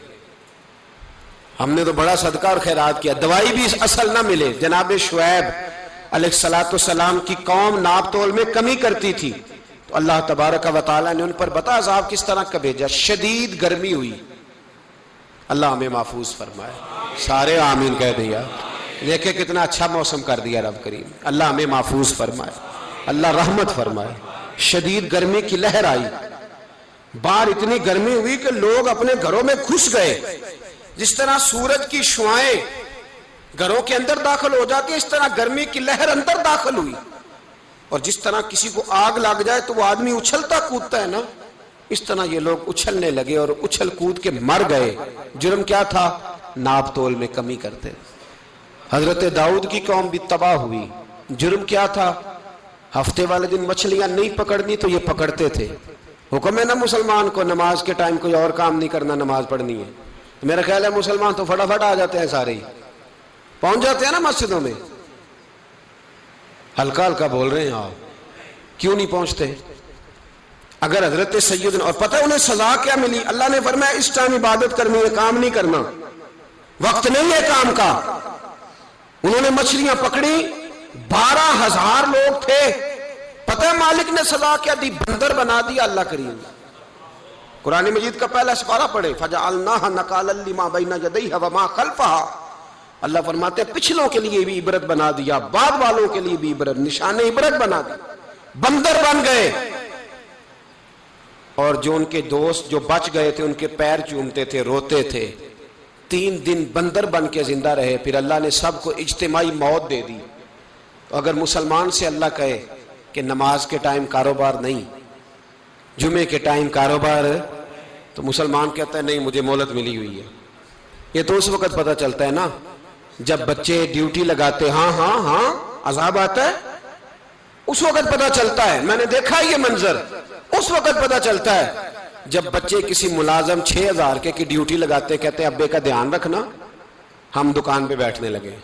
ہم نے تو بڑا صدقہ اور خیرات کیا، دوائی بھی اصل نہ ملے۔ جناب شعیب علیہ السلام کی قوم ناپ تول میں کمی کرتی تھی، تو اللہ تبارک و تعالیٰ نے ان پر بتا عذاب کس طرح کا بھیجا، شدید گرمی ہوئی۔ اللہ ہمیں محفوظ فرمائے، سارے آمین کہہ دیا۔ دیکھیں کتنا اچھا موسم کر دیا رب کریم، اللہ ہمیں محفوظ فرمائے، اللہ رحمت فرمائے۔ شدید گرمی کی لہر آئی، باہر اتنی گرمی ہوئی کہ لوگ اپنے گھروں میں گھس گئے۔ جس طرح سورج کی شعائیں گھروں کے اندر داخل ہو جاتی ہے، اس طرح گرمی کی لہر اندر داخل ہوئی، اور جس طرح کسی کو آگ لگ جائے تو وہ آدمی اچھلتا کودتا ہے نا، اس طرح یہ لوگ اچھلنے لگے اور اچھل کود کے مر گئے۔ جرم کیا تھا؟ ناپ تول میں کمی کرتے۔ حضرت داؤد کی قوم بھی تباہ ہوئی، جرم کیا تھا؟ ہفتے والے دن مچھلیاں نہیں پکڑنی تو یہ پکڑتے تھے۔ حکم ہے نا مسلمان کو نماز کے ٹائم کوئی اور کام نہیں کرنا، نماز پڑھنی ہے۔ میرا خیال ہے مسلمان تو فٹافٹ آ جاتے ہیں، سارے ہی پہنچ جاتے ہیں نا مسجدوں میں۔ ہلکا ہلکا بول رہے ہیں آپ، کیوں نہیں پہنچتے؟ اگر حضرت سیدنا، اور پتہ انہیں سزا کیا ملی؟ اللہ نے فرمایا اس ٹائم عبادت کرنی ہے، کام نہیں کرنا، وقت نہیں ہے کام کا۔ انہوں نے مچھلیاں پکڑی، 12,000 لوگ تھے، پتہ ہے مالک نے سزا کیا دی؟ بندر بنا دیا اللہ کریم۔ قرآن مجید کا پہلا سپارہ پڑھے، فَجَعَلْنَاهَا نَكَالًا لِمَا بَيْنَ يَدَيْهَا وَمَا خَلْفَهَا۔ اللہ فرماتے ہیں پچھلوں کے لیے بھی عبرت بنا دیا، بعد والوں کے لیے بھی عبرت، نشان عبرت بنا دیا۔ بندر بن گئے، اور جو ان کے دوست جو بچ گئے تھے ان کے پیر چومتے تھے، روتے تھے۔ 3 دن بندر بن کے زندہ رہے، پھر اللہ نے سب کو اجتماعی موت دے دی۔ تو اگر مسلمان سے اللہ کہے کہ نماز کے ٹائم کاروبار نہیں، جمعے کے ٹائم کاروبار، تو مسلمان کہتا ہے نہیں مجھے مہلت ملی ہوئی ہے۔ یہ تو اس وقت پتہ چلتا ہے نا جب بچے ڈیوٹی لگاتے، ہاں ہاں ہاں عذاب آتا ہے، اس وقت پتہ چلتا ہے۔ میں نے دیکھا یہ منظر، اس وقت پتہ چلتا ہے جب بچے کسی ملازم 6,000 کے کی ڈیوٹی لگاتے، کہتے ابے کا دھیان رکھنا، ہم دکان پہ بیٹھنے لگے۔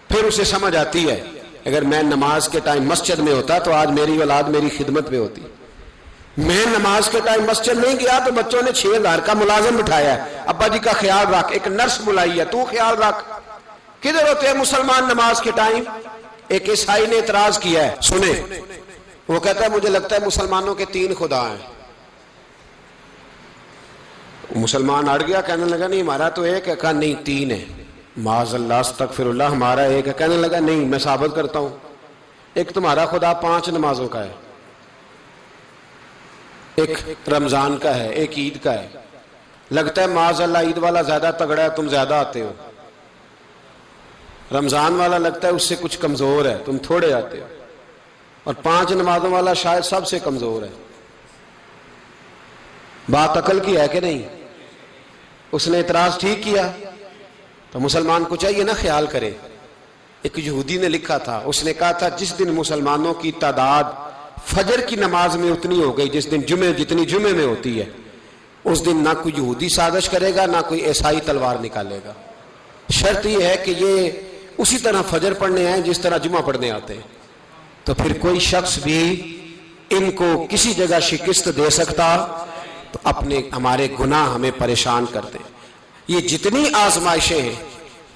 پھر اسے سمجھ آتی ہے اگر میں نماز کے ٹائم مسجد میں ہوتا تو آج میری اولاد میری خدمت میں ہوتی۔ میں نماز کے ٹائم مسجد نہیں گیا تو بچوں نے 6,000 کا ملازم بٹھایا ہے، ابا جی کا خیال رکھ، ایک نرس بلائی ہے، تو خیال رکھ۔ کدھر ہوتے ہیں مسلمان نماز کے ٹائم؟ ایک عیسائی نے اعتراض کیا ہے، سنیں، وہ کہتا ہے مجھے لگتا ہے مسلمانوں کے 3 خدا ہیں۔ مسلمان اڑ گیا، کہنے لگا نہیں ہمارا تو ایک ہے، کہا نہیں 3 ہے، معاذ اللہ استغفر اللہ، ہمارا ایک ہے۔ کہنے لگا نہیں میں ثابت کرتا ہوں، ایک تمہارا خدا 5 نمازوں کا ہے، ایک رمضان کا ہے، ایک عید کا ہے۔ لگتا ہے معاذ اللہ عید والا زیادہ تگڑا ہے، تم زیادہ آتے ہو۔ رمضان والا لگتا ہے اس سے کچھ کمزور ہے، تم تھوڑے آتے ہو۔ اور 5 نمازوں والا شاید سب سے کمزور ہے۔ بات عقل کی ہے کہ نہیں؟ اس نے اعتراض ٹھیک کیا، تو مسلمان کو چاہیے نا خیال کرے۔ ایک یہودی نے لکھا تھا، اس نے کہا تھا جس دن مسلمانوں کی تعداد فجر کی نماز میں اتنی ہو گئی جس دن جتنی جمعے میں ہوتی ہے، اس دن نہ کوئی یہودی سازش کرے گا نہ کوئی عیسائی تلوار نکالے گا۔ شرط یہ ہے کہ یہ اسی طرح فجر پڑھنے آئیں جس طرح جمعہ پڑھنے آتے ہیں، تو پھر کوئی شخص بھی ان کو کسی جگہ شکست دے سکتا تو اپنے ہمارے گناہ ہمیں پریشان کرتے ہیں۔ یہ جتنی آزمائشیں ہیں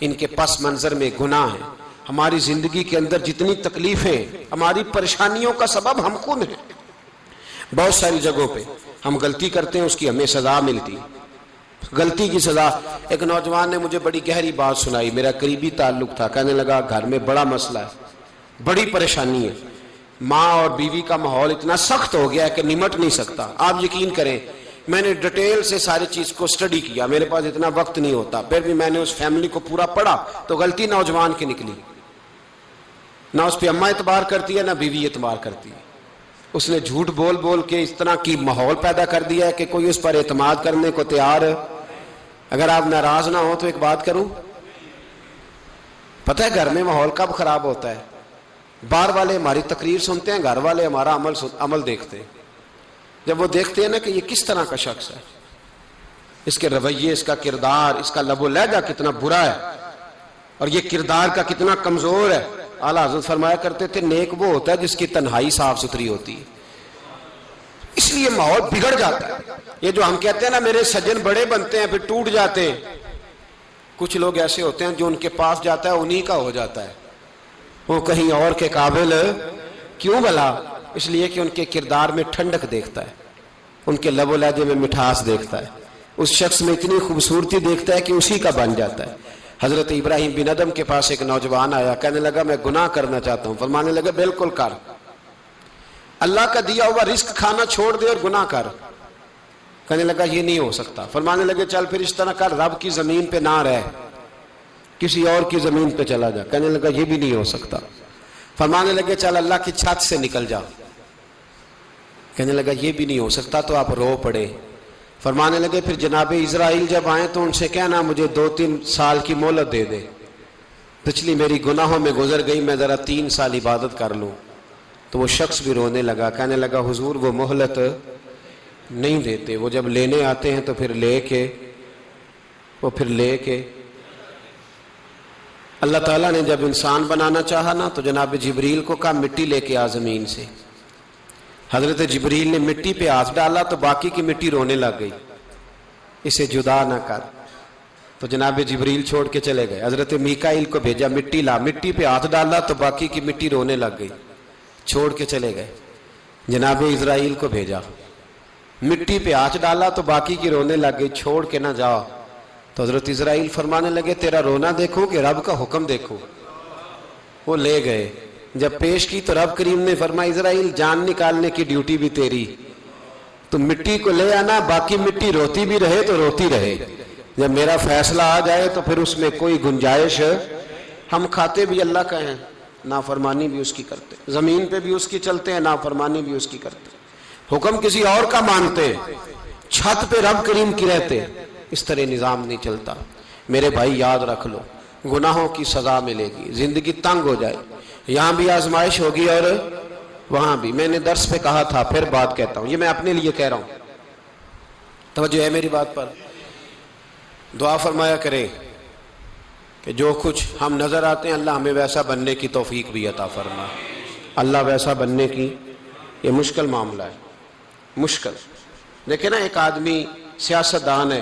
ان کے پس منظر میں گناہ ہیں۔ ہماری زندگی کے اندر جتنی تکلیفیں، ہماری پریشانیوں کا سبب ہم خود ہیں۔ بہت ساری جگہوں پہ ہم غلطی کرتے ہیں، اس کی ہمیں سزا ملتی، غلطی کی سزا۔ ایک نوجوان نے مجھے بڑی گہری بات سنائی، میرا قریبی تعلق تھا، کہنے لگا گھر میں بڑا مسئلہ ہے، بڑی پریشانی ہے، ماں اور بیوی کا ماحول اتنا سخت ہو گیا ہے کہ نمٹ نہیں سکتا۔ آپ یقین کریں میں نے ڈیٹیل سے ساری چیز کو سٹڈی کیا، میرے پاس اتنا وقت نہیں ہوتا، پھر بھی میں نے اس فیملی کو پورا پڑھا، تو غلطی نوجوان کی نکلی۔ نہ اس پہ اماں اعتبار کرتی ہے نہ بیوی اعتبار کرتی ہے۔ اس نے جھوٹ بول بول کے اس طرح کی ماحول پیدا کر دیا ہے کہ کوئی اس پر اعتماد کرنے کو تیار ہے۔ اگر آپ ناراض نہ ہو تو ایک بات کروں، پتہ ہے گھر میں ماحول کب خراب ہوتا ہے؟ باہر والے ہماری تقریر سنتے ہیں، گھر والے ہمارا عمل دیکھتے ہیں۔ جب وہ دیکھتے ہیں نا کہ یہ کس طرح کا شخص ہے، اس کے رویے، اس کا کردار، اس کا لب و لہجہ کتنا برا ہے اور یہ کردار کا کتنا کمزور ہے۔ اعلیٰ حضرت فرمایا کرتے تھے نیک وہ ہوتا ہے جس کی تنہائی صاف ستھری ہوتی ہے، اس لیے ماحول بگڑ جاتا ہے۔ یہ جو ہم کہتے ہیں نا میرے سجن بڑے بنتے ہیں پھر ٹوٹ جاتے ہیں، کچھ لوگ ایسے ہوتے ہیں جو ان کے پاس جاتا ہے انہی کا ہو جاتا ہے، وہ کہیں اور کے قابل کیوں بھلا؟ اس لیے کہ ان کے کردار میں ٹھنڈک دیکھتا ہے، ان کے لب و لہجے میں مٹھاس دیکھتا ہے، اس شخص میں اتنی خوبصورتی دیکھتا ہے کہ اسی کا بن جاتا ہے۔ حضرت ابراہیم بن ادم کے پاس ایک نوجوان آیا، کہنے لگا میں گناہ کرنا چاہتا ہوں۔ فرمانے لگا بالکل کر، اللہ کا دیا ہوا رزق کھانا چھوڑ دے اور گناہ کر۔ کہنے لگا یہ نہیں ہو سکتا۔ فرمانے لگے چل پھر اس طرح کر، رب کی زمین پہ نہ رہ، کسی اور کی زمین پہ چلا جا۔ کہنے لگا یہ بھی نہیں ہو سکتا۔ فرمانے لگے چل اللہ کی چھت سے نکل جا۔ کہنے لگا یہ بھی نہیں ہو سکتا، تو آپ رو پڑے۔ فرمانے لگے پھر جناب اسرائیل جب آئیں تو ان سے کہنا مجھے 2-3 سال کی مہلت دے دے، پچھلی میری گناہوں میں گزر گئی، میں ذرا 3 سال عبادت کر لوں۔ تو وہ شخص بھی رونے لگا، کہنے لگا حضور وہ مہلت نہیں دیتے، وہ جب لینے آتے ہیں تو پھر لے کے اللہ تعالیٰ نے جب انسان بنانا چاہا نا تو جناب جبریل کو کہا مٹی لے کے آ زمین سے۔ حضرت جبریل نے مٹی پہ ہاتھ ڈالا تو باقی کی مٹی رونے لگ گئی، اسے جدا نہ کر۔ تو جناب جبریل چھوڑ کے چلے گئے۔ حضرت میکائیل کو بھیجا، مٹی لا، مٹی پہ ہاتھ ڈالا تو باقی کی مٹی رونے لگ گئی، چھوڑ کے چلے گئے۔ جناب اسرائیل کو بھیجا، مٹی پہ ہاتھ ڈالا تو باقی کی رونے لگ گئی، چھوڑ کے نہ جاؤ۔ تو حضرت اسرائیل فرمانے لگے تیرا رونا دیکھو کہ رب کا حکم دیکھو۔ وہ لے گئے، جب پیش کی تو رب کریم نے فرمایا اسرائیل جان نکالنے کی ڈیوٹی بھی تیری، تو مٹی کو لے آنا، باقی مٹی روتی بھی رہے تو روتی رہے، جب میرا فیصلہ آ جائے تو پھر اس میں کوئی گنجائش، ہم کھاتے بھی اللہ کا ہیں، نافرمانی بھی اس کی کرتے، زمین پہ بھی اس کی چلتے ہیں، نافرمانی بھی اس کی کرتے، حکم کسی اور کا مانتے، چھت پہ رب کریم کی رہتے، اس طرح نظام نہیں چلتا۔ میرے بھائی یاد رکھ لو، گناہوں کی سزا ملے گی، زندگی تنگ ہو جائے، یہاں بھی آزمائش ہوگی اور وہاں بھی۔ میں نے درس پہ کہا تھا، پھر بات کہتا ہوں، یہ میں اپنے لیے کہہ رہا ہوں، توجہ ہے میری بات پر۔ دعا فرمایا کرے کہ جو کچھ ہم نظر آتے ہیں اللہ ہمیں ویسا بننے کی توفیق بھی عطا فرما۔ اللہ ویسا بننے کی، یہ مشکل معاملہ ہے، مشکل۔ دیکھیں نا ایک آدمی سیاستدان ہے،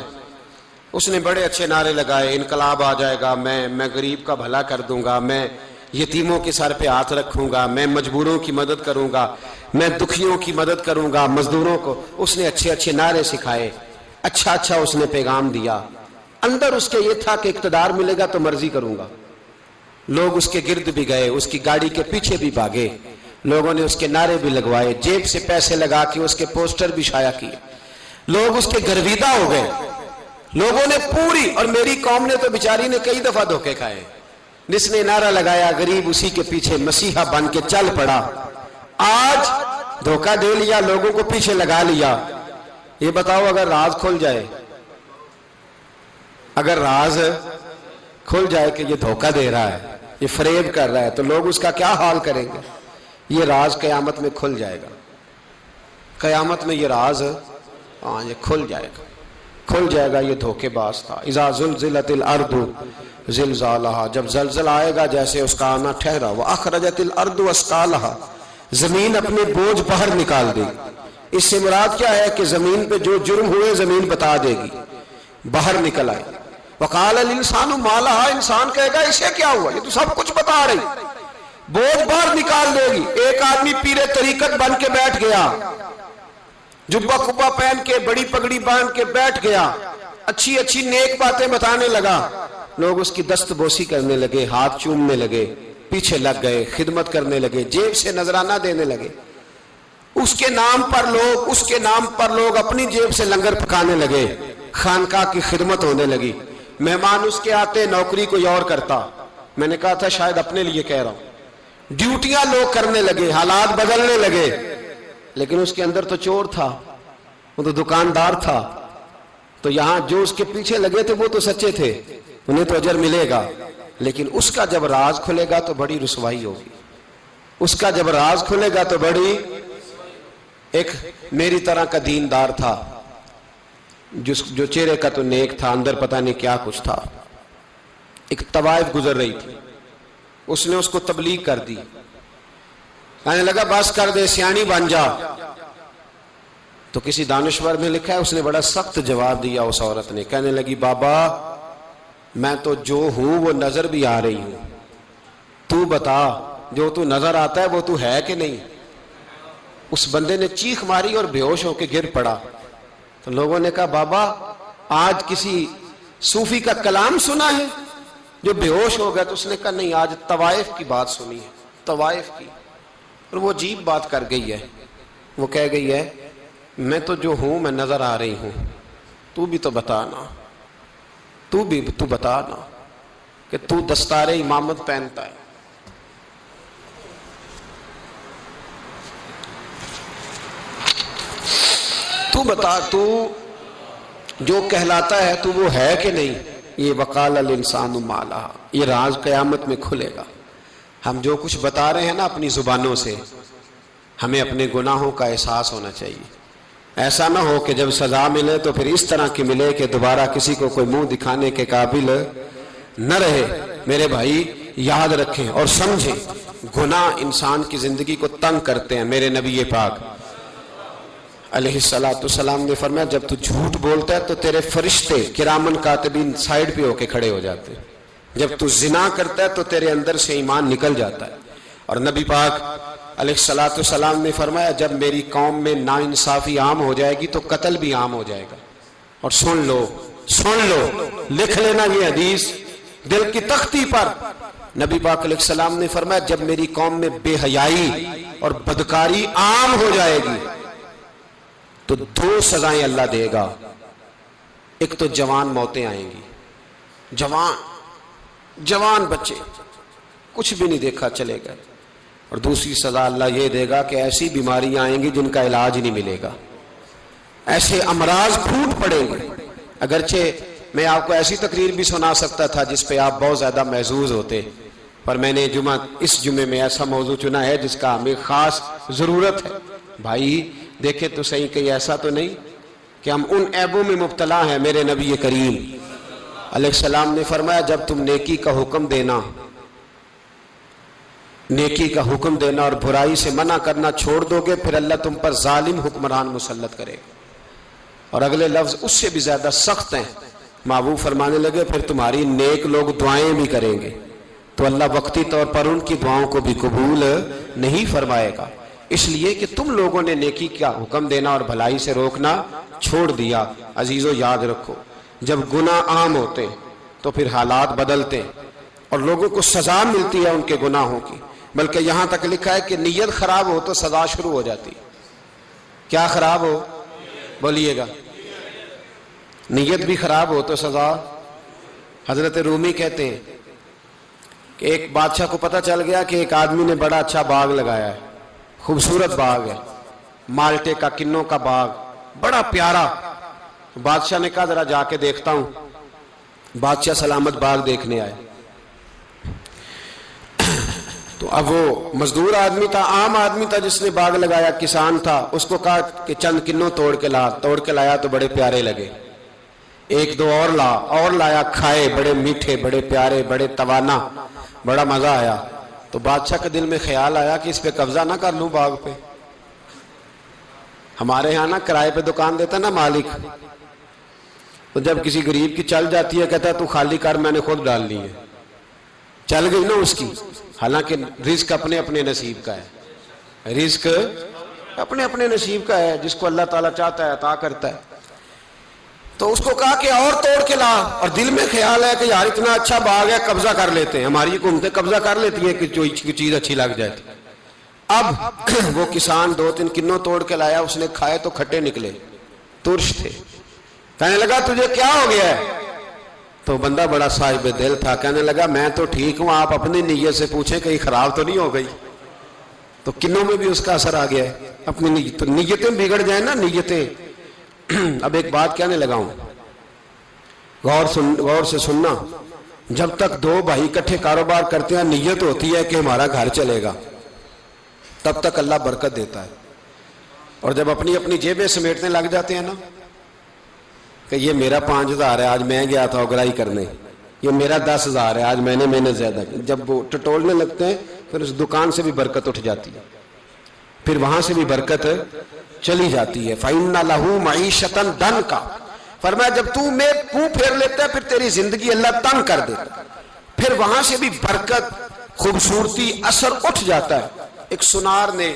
اس نے بڑے اچھے نعرے لگائے، انقلاب آ جائے گا، میں غریب کا بھلا کر دوں گا، میں یتیموں کے سر پہ ہاتھ رکھوں گا، میں مجبوروں کی مدد کروں گا، میں دکھیوں کی مدد کروں گا، مزدوروں کو۔ اس نے اچھے اچھے نعرے سکھائے، اچھا اس نے پیغام دیا، اندر اس کے یہ تھا کہ اقتدار ملے گا تو مرضی کروں گا۔ لوگ اس کے گرد بھی گئے، اس کی گاڑی کے پیچھے بھی بھاگے، لوگوں نے اس کے نعرے بھی لگوائے، جیب سے پیسے لگا کے اس کے پوسٹر بھی شائع کیے، لوگ اس کے گرویدہ ہو گئے، لوگوں نے پوری، اور میری قوم نے تو بیچاری نے کئی دفعہ دھوکے کھائے۔ جس نے نعرہ لگایا غریب اسی کے پیچھے مسیحا بن کے چل پڑا، آج دھوکہ دے لیا، لوگوں کو پیچھے لگا لیا۔ یہ بتاؤ اگر راز کھل جائے، اگر راز کھل جائے کہ یہ دھوکہ دے رہا ہے، یہ فریب کر رہا ہے، تو لوگ اس کا کیا حال کریں گے؟ یہ راز قیامت میں کھل جائے گا، قیامت میں یہ راز یہ کھل جائے گا، کھل جائے گا یہ دھوکے باز تھا۔ اذا زلزلت الارض زلزالہا، جب زلزلہ آئے گا جیسے اس کا آنا ٹھہرا، واخرجت الارض اثقالہا، زمین اپنے بوجھ باہر نکال دے گی۔ اس سے مراد کیا ہے کہ زمین پہ جو جرم ہوئے زمین بتا دے گی، باہر نکل آئے۔ وقال الانسان ما لہا، انسان کہے گا اسے کیا ہوا، یہ تو سب کچھ بتا رہی، بوجھ باہر نکال دے گی۔ ایک آدمی پیر طریقت بن کے بیٹھ گیا، جبہ کبہ پہن کے بڑی پگڑی باندھ کے بیٹھ گیا، اچھی اچھی نیک باتیں بتانے لگا، لوگ اس کی دست بوسی کرنے لگے، ہاتھ چومنے لگے، پیچھے لگ گئے، خدمت کرنے لگے، جیب سے نذرانہ دینے لگے، اس کے نام پر لوگ اپنی جیب سے لنگر پکانے لگے، خانقاہ کی خدمت ہونے لگی، مہمان اس کے آتے، نوکری کوئی اور کرتا۔ میں نے کہا تھا شاید اپنے لیے کہہ رہا ہوں، ڈیوٹیاں لوگ کرنے لگے، حالات بدلنے لگے، لیکن اس کے اندر تو چور تھا، وہ تو دکاندار تھا، تو یہاں جو اس کے پیچھے لگے تھے وہ تو سچے تھے، انہیں تو اجر ملے گا، لیکن اس کا جب راز کھلے گا تو بڑی رسوائی ہوگی، اس کا جب راز کھلے گا تو بڑی۔ ایک میری طرح کا دیندار تھا، جو چہرے کا تو نیک تھا، اندر پتہ نہیں کیا کچھ تھا۔ ایک طوائف گزر رہی تھی، اس نے اس کو تبلیغ کر دی، کہنے لگا بس کر دے، سیانی بن جا۔ تو کسی دانشور میں لکھا ہے اس نے بڑا سخت جواب دیا اس عورت نے، کہنے لگی بابا میں تو جو ہوں وہ نظر بھی آ رہی ہوں، تو بتا جو تو نظر آتا ہے وہ تو ہے کہ نہیں؟ اس بندے نے چیخ ماری اور بے ہوش ہو کے گر پڑا. تو لوگوں نے کہا بابا آج کسی صوفی کا کلام سنا ہے جو بے ہوش ہو گیا؟ تو اس نے کہا نہیں، آج طوائف کی بات سنی ہے، طوائف کی. اور وہ عجیب بات کر گئی ہے، وہ کہہ گئی ہے میں تو جو ہوں میں نظر آ رہی ہوں، تو بھی تو بتا نا، تو بتا نا کہ تو دستار امامت پہنتا ہے. تو بتا تو جو کہلاتا ہے تو وہ ہے کہ نہیں؟ یہ وقال الانسان ما لہا، یہ راز قیامت میں کھلے گا. ہم جو کچھ بتا رہے ہیں نا اپنی زبانوں سے، ہمیں اپنے گناہوں کا احساس ہونا چاہیے. ایسا نہ ہو کہ جب سزا ملے تو پھر اس طرح کی ملے کہ دوبارہ کسی کو کوئی منہ دکھانے کے قابل نہ رہے. میرے بھائی یاد رکھیں اور سمجھیں، گناہ انسان کی زندگی کو تنگ کرتے ہیں. میرے نبی پاک علیہ السلام نے فرمایا جب تو جھوٹ بولتا ہے تو تیرے فرشتے کرامن کاتبین سائیڈ پہ ہو کے کھڑے ہو جاتے ہیں. جب تو زنا کرتا ہے تو تیرے اندر سے ایمان نکل جاتا ہے. اور نبی پاک علیہ السلام نے فرمایا جب میری قوم میں ناانصافی عام ہو جائے گی تو قتل بھی عام ہو جائے گا. اور سن لو لکھ لینا یہ حدیث دل کی تختی پر. نبی پاک علیہ السلام نے فرمایا جب میری قوم میں بے حیائی اور بدکاری عام ہو جائے گی تو 2 سزائیں اللہ دے گا. ایک تو جوان موتیں آئیں گی، جوان بچے کچھ بھی نہیں دیکھا چلے گئے. اور دوسری سزا اللہ یہ دے گا کہ ایسی بیماریاں آئیں گی جن کا علاج نہیں ملے گا، ایسے امراض پھوٹ پڑیں گے. اگرچہ میں آپ کو ایسی تقریر بھی سنا سکتا تھا جس پہ آپ بہت زیادہ محظوظ ہوتے، پر میں نے اس جمعے میں ایسا موضوع چنا ہے جس کا ہمیں خاص ضرورت ہے. بھائی دیکھیں تو صحیح کہیں ایسا تو نہیں کہ ہم ان عیبوں میں مبتلا ہیں. میرے نبی کریم علیہ السلام نے فرمایا جب تم نیکی کا حکم دینا اور برائی سے منع کرنا چھوڑ دو گے پھر اللہ تم پر ظالم حکمران مسلط کرے گا. اور اگلے لفظ اس سے بھی زیادہ سخت ہیں. محبوب فرمانے لگے پھر تمہاری نیک لوگ دعائیں بھی کریں گے تو اللہ وقتی طور پر ان کی دعاؤں کو بھی قبول نہیں فرمائے گا. اس لیے کہ تم لوگوں نے نیکی کا حکم دینا اور بھلائی سے روکنا چھوڑ دیا. عزیزو یاد رکھو جب گناہ عام ہوتے تو پھر حالات بدلتے اور لوگوں کو سزا ملتی ہے ان کے گناہوں کی. بلکہ یہاں تک لکھا ہے کہ نیت خراب ہو تو سزا شروع ہو جاتی. کیا خراب ہو؟ بولیے گا. نیت بھی خراب ہو تو سزا. حضرت رومی کہتے ہیں کہ ایک بادشاہ کو پتہ چل گیا کہ ایک آدمی نے بڑا اچھا باغ لگایا ہے، خوبصورت باغ ہے، مالٹے کا کنوں کا باغ بڑا پیارا. بادشاہ نے کہا ذرا جا کے دیکھتا ہوں. بادشاہ سلامت باغ دیکھنے آئے تو اب وہ مزدور آدمی تھا، عام آدمی تھا جس نے باغ لگایا، کسان تھا. اس کو کہا کہ چند کنوں توڑ کے لایا تو بڑے پیارے لگے. 1-2 اور لایا، کھائے، بڑے میٹھے، بڑے پیارے، بڑے توانا، بڑا مزہ آیا. تو بادشاہ کے دل میں خیال آیا کہ اس پہ قبضہ نہ کر لوں باغ پہ. ہمارے ہاں نا کرائے پہ دکان دیتا نا مالک، تو جب کسی غریب کی چل جاتی ہے کہتا ہے تو خالی کر، میں نے خود ڈال لی ہے. چل گئی نا اس کی. حالانکہ رزق اپنے اپنے نصیب کا ہے، رزق اپنے اپنے نصیب کا ہے، جس کو اللہ تعالیٰ چاہتا ہے عطا کرتا ہے. تو اس کو کہا کہ اور توڑ کے لا. اور دل میں خیال ہے کہ یار اتنا اچھا باغ ہے قبضہ کر لیتے ہیں. ہماری حکومتیں قبضہ کر لیتی ہیں کہ جو چیز اچھی لگ جائے. اب وہ کسان 2-3 کنوں توڑ کے لایا، اس نے کھائے تو کھٹے نکلے، ترش تھے. کہنے لگا تجھے کیا ہو گیا ہے؟ تو بندہ بڑا صاحب دل تھا، کہنے لگا میں تو ٹھیک ہوں، آپ اپنی نیت سے پوچھیں کہیں خراب تو نہیں ہو گئی. تو کنوں میں بھی اس کا اثر آ گیا ہے. اپنی نیتیں بگڑ جائیں نا، نیتیں. اب ایک بات کہنے لگا ہوں، غور سے سننا. جب تک 2 بھائی اکٹھے کاروبار کرتے ہیں نیت ہوتی ہے کہ ہمارا گھر چلے گا، تب تک اللہ برکت دیتا ہے. اور جب اپنی اپنی جیبیں سمیٹنے لگ جاتے ہیں نا کہ یہ میرا 5000 ہے، آج میں گیا تھا اگرائی کرنے، یہ میرا 10,000 ہے، آج میں نے محنت زیادہ کی، جب وہ ٹٹولنے لگتے ہیں پھر اس دکان سے بھی برکت اٹھ جاتی ہے، پھر وہاں سے بھی برکت چلی جاتی ہے. فَإِنَّ لَهُ مَعِيشَةً ضَنْكَ فرمایا جب تو میں منہ پھیر لیتا ہے پھر تیری زندگی اللہ تنگ کر دیتا، پھر وہاں سے بھی برکت، خوبصورتی، اثر اٹھ جاتا ہے۔ ایک سنار نے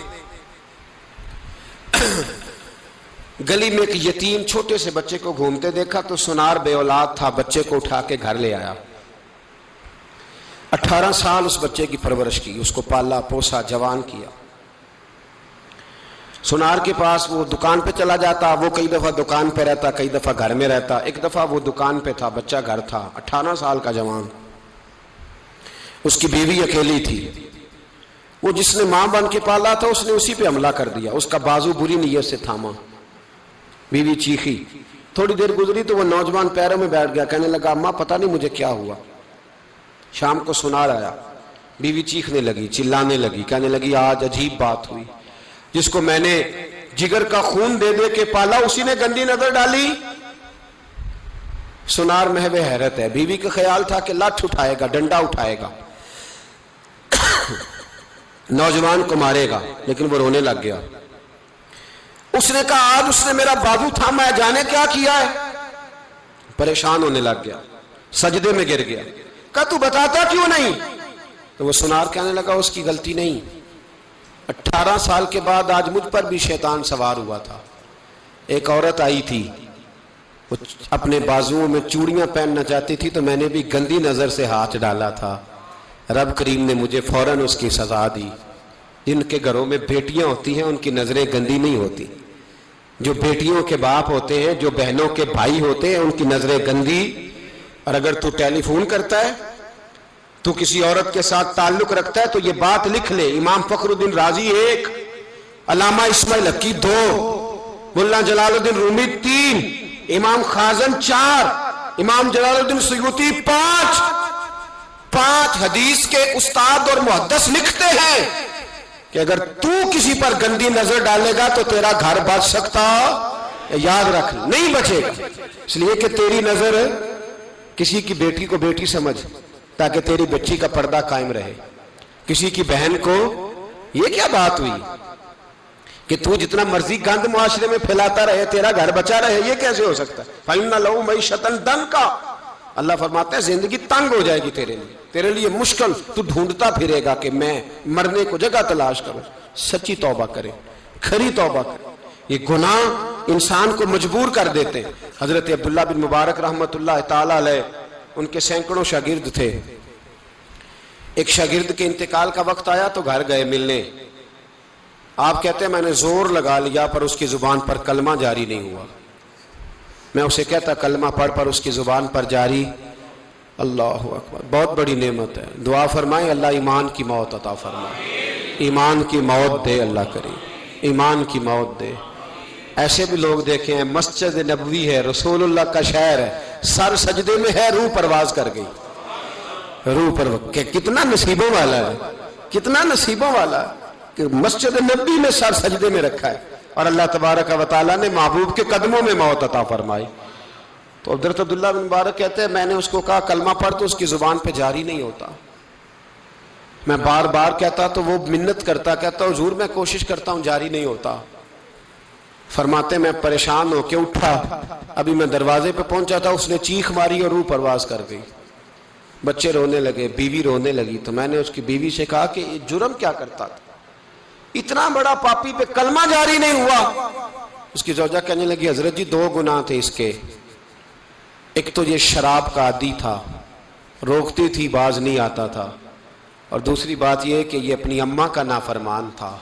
گلی میں ایک یتیم چھوٹے سے بچے کو گھومتے دیکھا تو سنار بے اولاد تھا، بچے کو اٹھا کے گھر لے آیا، 18 سال اس بچے کی پرورش کی، اس کو پالا پوسا، جوان کیا۔ سنار کے پاس وہ دکان پہ چلا جاتا، وہ کئی دفعہ دکان پہ رہتا، کئی دفعہ گھر میں رہتا۔ ایک دفعہ وہ دکان پہ تھا، بچہ گھر تھا، 18 سال کا جوان، اس کی بیوی اکیلی تھی۔ وہ جس نے ماں بن کے پالا تھا اس نے اسی پہ حملہ کر دیا، اس کا بازو بری نیت سے تھاما، بیوی چیخی۔ تھوڑی دیر گزری تو وہ نوجوان پیروں میں بیٹھ گیا، کہنے لگا اماں پتہ نہیں مجھے کیا ہوا۔ شام کو سنار آیا، بیوی چیخنے لگی، چلانے لگی، کہنے لگی آج عجیب بات ہوئی، جس کو میں نے جگر کا خون دے دے کے پالا اسی نے گندی نظر ڈالی۔ سنار محو حیرت ہے، بیوی کا خیال تھا کہ لاٹھ اٹھائے گا، ڈنڈا اٹھائے گا، نوجوان کو مارے گا، لیکن وہ رونے لگ گیا۔ اس نے کہا آج اس نے میرا بازو تھاما ہے، جانے کیا کیا ہے؟ پریشان ہونے لگ گیا، سجدے میں گر گیا، کہا تو بتاتا کیوں نہیں؟ تو وہ سنار کہنے لگا اس کی غلطی نہیں، 18 سال کے بعد آج مجھ پر بھی شیطان سوار ہوا تھا۔ ایک عورت آئی تھی، وہ اپنے بازوؤں میں چوڑیاں پہننا چاہتی تھی تو میں نے بھی گندی نظر سے ہاتھ ڈالا تھا، رب کریم نے مجھے فوراً اس کی سزا دی۔ جن کے گھروں میں بیٹیاں ہوتی ہیں ان کی نظریں گندی نہیں ہوتی، جو بیٹیوں کے باپ ہوتے ہیں، جو بہنوں کے بھائی ہوتے ہیں، ان کی نظریں گندی۔ اور اگر تو ٹیلی فون کرتا ہے، تو کسی عورت کے ساتھ تعلق رکھتا ہے تو یہ بات لکھ لے، امام فخر الدین رازی 1، علامہ اسماعیل حقی 2، ملا جلال الدین رومی 3، امام خازن 4، امام جلال الدین سیوطی 5 حدیث کے استاد اور محدث لکھتے ہیں کہ اگر تو کسی پر گندی نظر ڈالے گا تو تیرا گھر بچ سکتا، یاد رکھ نہیں بچے گا، اس لیے کہ تیری نظر کسی کی بیٹی کو بیٹی سمجھ تاکہ تیری بچی کا پردہ قائم رہے، کسی کی بہن کو۔ یہ کیا بات ہوئی کہ تو جتنا مرضی گند معاشرے میں پھیلاتا رہے تیرا گھر بچا رہے؟ یہ کیسے ہو سکتا ہے؟ فَإِنَّ لَهُ مَعِيشَةً ضَنْكَ، اللہ فرماتا ہے زندگی تنگ ہو جائے گی تیرے لیے مشکل، تو ڈھونڈتا پھرے گا کہ میں مرنے کو جگہ تلاش کروں۔ سچی توبہ کرے، کھری توبہ کرے۔ یہ گناہ انسان کو مجبور کر دیتے ہیں۔ حضرت عبداللہ بن مبارک رحمت اللہ تعالیٰ علیہ، ان کے سینکڑوں شاگرد تھے، ایک شاگرد کے انتقال کا وقت آیا تو گھر گئے ملنے۔ آپ کہتے ہیں میں نے زور لگا لیا پر اس کی زبان پر کلمہ جاری نہیں ہوا۔ میں اسے کہتا کلمہ پڑھ پر اس کی زبان پر جاری۔ اللہ اکبر، بہت بڑی نعمت ہے، دعا فرمائیں اللہ ایمان کی موت عطا فرمائے، ایمان کی موت دے اللہ کریم، ایمان کی موت دے۔ ایسے بھی لوگ دیکھے ہیں، مسجد نبوی ہے، رسول اللہ کا شہر ہے، سر سجدے میں ہے، روح پرواز کر گئی، روح پر کتنا نصیبوں والا ہے، کتنا نصیبوں والا ہے کہ مسجد نبوی میں سر سجدے میں رکھا ہے اور اللہ تبارک و تعالیٰ نے محبوب کے قدموں میں موت عطا فرمائی۔ تو حضرت عبداللہ بن مبارک کہتے ہیں میں نے اس کو کہا کلمہ پڑھ تو اس کی زبان پہ جاری نہیں ہوتا۔ میں بار بار کہتا تو وہ منت کرتا، کہتا حضور میں کوشش کرتا ہوں جاری نہیں ہوتا۔ فرماتے میں پریشان ہو کے اٹھا، ابھی میں دروازے پہ پہنچا تھا، اس نے چیخ ماری اور روح پرواز کر گئی۔ بچے رونے لگے، بیوی رونے لگی، تو میں نے اس کی بیوی سے کہا کہ یہ جرم کیا کرتا تھا، اتنا بڑا پاپی پہ کلمہ جاری نہیں ہوا۔ اس کی زوجہ کہنے لگی حضرت جی 2 گناہ تھے اس کے، ایک تو یہ شراب کا عادی تھا، روکتی تھی باز نہیں آتا تھا، اور دوسری بات یہ کہ یہ اپنی اماں کا نافرمان تھا،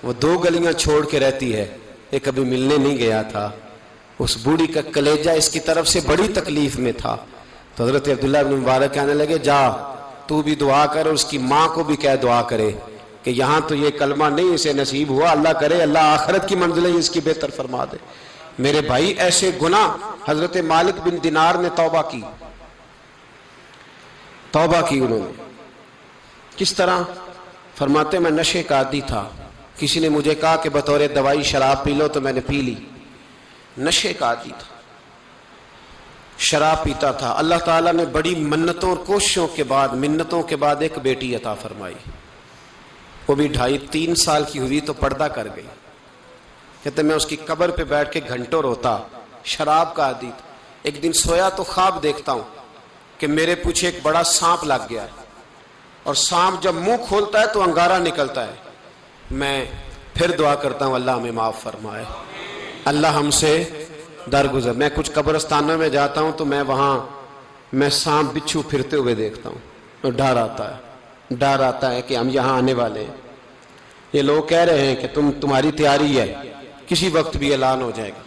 وہ 2 گلیاں چھوڑ کے رہتی ہے، یہ کبھی ملنے نہیں گیا تھا، اس بوڑھی کا کلیجہ اس کی طرف سے بڑی تکلیف میں تھا۔ تو حضرت عبداللہ بن مبارک کہنے لگے جا تو بھی دعا کر اور اس کی ماں کو بھی کہہ دعا کرے کہ یہاں تو یہ کلمہ نہیں اسے نصیب ہوا، اللہ کرے اللہ آخرت کی منزلیں اس کی بہتر فرما دے۔ میرے بھائی ایسے گناہ، حضرت مالک بن دینار نے توبہ کی انہوں نے، کس طرح؟ فرماتے میں نشے کا عادی تھا، کسی نے مجھے کہا کہ بطور دوائی شراب پی لو تو میں نے پی لی، نشے کا عادی تھا، شراب پیتا تھا۔ اللہ تعالیٰ نے بڑی منتوں اور کوششوں کے بعد، منتوں کے بعد ایک بیٹی عطا فرمائی، وہ بھی 2.5-3 سال کی ہوئی تو پردہ کر گئی۔ کہتے میں اس کی قبر پہ بیٹھ کے گھنٹوں روتا، شراب کا عادی تھا، ایک دن سویا تو خواب دیکھتا ہوں کہ میرے پیچھے ایک بڑا سانپ لگ گیا ہے، اور سانپ جب منہ کھولتا ہے تو انگارہ نکلتا ہے. میں پھر دعا کرتا ہوں اللہ ہمیں معاف فرمائے، اللہ ہم سے درگزر. میں کچھ قبرستانوں میں جاتا ہوں تو میں وہاں سانپ بچھو پھرتے ہوئے دیکھتا ہوں، اور ڈر آتا ہے کہ ہم یہاں آنے والے ہیں. یہ لوگ کہہ رہے ہیں کہ تمہاری تیاری ہے، کسی وقت بھی اعلان ہو جائے گا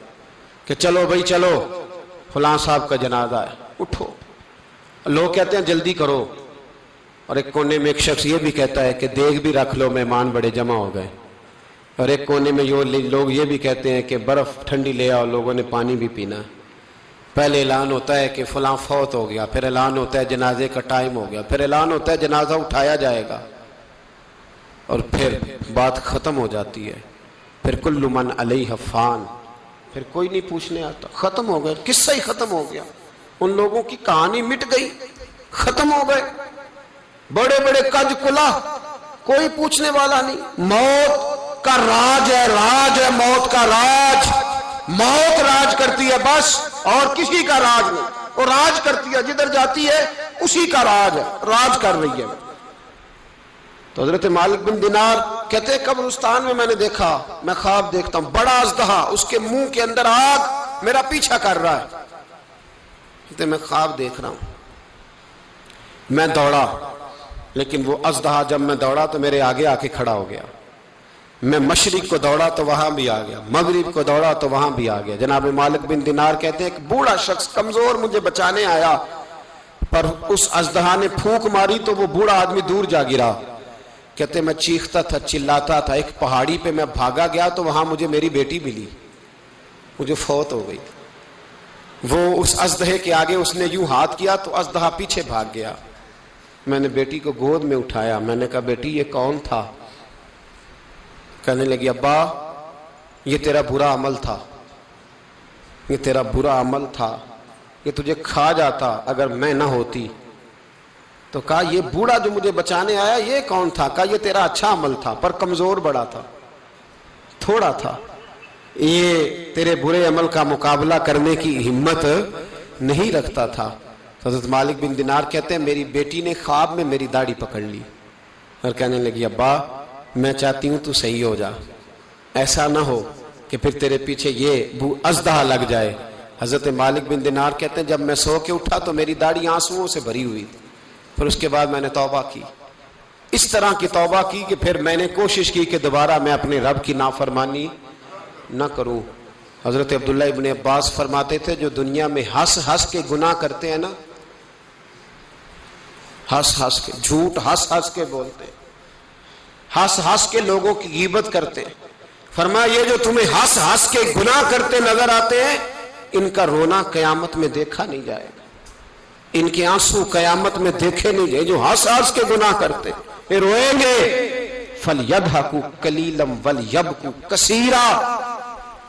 کہ چلو بھائی چلو فلاں صاحب کا جنازہ ہے، اٹھو. لوگ کہتے ہیں جلدی کرو، اور ایک کونے میں ایک شخص یہ بھی کہتا ہے کہ دیگ بھی رکھ لو، مہمان بڑے جمع ہو گئے. اور ایک کونے میں لوگ یہ بھی کہتے ہیں کہ برف ٹھنڈی لے آؤ، لوگوں نے پانی بھی پینا. پہلے اعلان ہوتا ہے کہ فلاں فوت ہو گیا، پھر اعلان ہوتا ہے جنازے کا ٹائم ہو گیا، پھر اعلان ہوتا ہے جنازہ اٹھایا جائے گا، اور پھر بات ختم ہو جاتی ہے. پھر کل من علیہ فان، پھر کوئی نہیں پوچھنے آتا. ختم ہو گئے، قصہ ہی ختم ہو گیا. ان لوگوں کی کہانی مٹ گئی، ختم ہو گئے. بڑے بڑے کنج کلا، کوئی پوچھنے والا نہیں. موت کا راج ہے، راج ہے موت کا راج. موت راج کرتی ہے بس، اور کسی کا راج نہیں. وہ راج کرتی ہے، جدھر جاتی ہے اسی کا راج ہے، راج کر رہی ہے. تو حضرت مالک بن دینار کہتے ہیں قبرستان میں نے دیکھا، میں خواب دیکھتا ہوں بڑا اژدہا، اس کے منہ کے اندر آگ میرا پیچھا کر رہا ہے. کہتے میں خواب دیکھ رہا ہوں. میں دوڑا، لیکن وہ اژدہا جب میں دوڑا تو میرے آگے آ کے کھڑا ہو گیا. میں مشرق کو دوڑا تو وہاں بھی آ گیا، مغرب کو دوڑا تو وہاں بھی آ گیا. جناب مالک بن دینار کہتے ہیں ایک بوڑھا شخص کمزور مجھے بچانے آیا، پر اس اژدہا نے پھونک ماری تو وہ بوڑھا آدمی دور جا گرا. کہتے میں چیختا تھا، چلاتا تھا. ایک پہاڑی پہ میں بھاگا گیا تو وہاں مجھے میری بیٹی ملی، مجھے فوت ہو گئی. وہ اس اژدہے کے آگے اس نے یوں ہاتھ کیا تو اژدہا پیچھے بھاگ گیا. میں نے بیٹی کو گود میں اٹھایا، میں نے کہا بیٹی یہ کون تھا؟ کہنے لگی ابا یہ تیرا برا عمل تھا، یہ تیرا برا عمل تھا، یہ تجھے کھا جاتا اگر میں نہ ہوتی. تو کہا یہ بوڑھا جو مجھے بچانے آیا یہ کون تھا؟ کہا یہ تیرا اچھا عمل تھا، پر کمزور بڑا تھا، تھوڑا تھا، یہ تیرے برے عمل کا مقابلہ کرنے کی ہمت نہیں رکھتا تھا. حضرت مالک بن دینار کہتے ہیں میری بیٹی نے خواب میں میری داڑھی پکڑ لی اور کہنے لگی ابا میں چاہتی ہوں تو صحیح ہو جا، ایسا نہ ہو کہ پھر تیرے پیچھے یہ اژدہا لگ جائے. حضرت مالک بن دینار کہتے ہیں جب میں سو کے اٹھا تو میری داڑھی آنسوؤں سے بھری ہوئی. پھر اس کے بعد میں نے توبہ کی، اس طرح کی توبہ کی کہ پھر میں نے کوشش کی کہ دوبارہ میں اپنے رب کی نافرمانی نہ کروں. حضرت عبداللہ ابن عباس فرماتے تھے جو دنیا میں ہنس ہنس کے گناہ کرتے ہیں نا، ہنس ہنس کے جھوٹ ہنس ہنس کے بولتے، ہنس ہنس کے لوگوں کی غیبت کرتے، فرمایا یہ جو تمہیں ہنس ہنس کے گناہ کرتے نظر آتے ہیں ان کا رونا قیامت میں دیکھا نہیں جائے گا، ان کے آنسو قیامت میں دیکھے نہیں جائے. جو ہنس ہنس کے گناہ کرتے یہ روئیں گے. فَلْيَضْحَكُوا قَلِيلًا وَلْيَبْكُوا كَثِيرًا.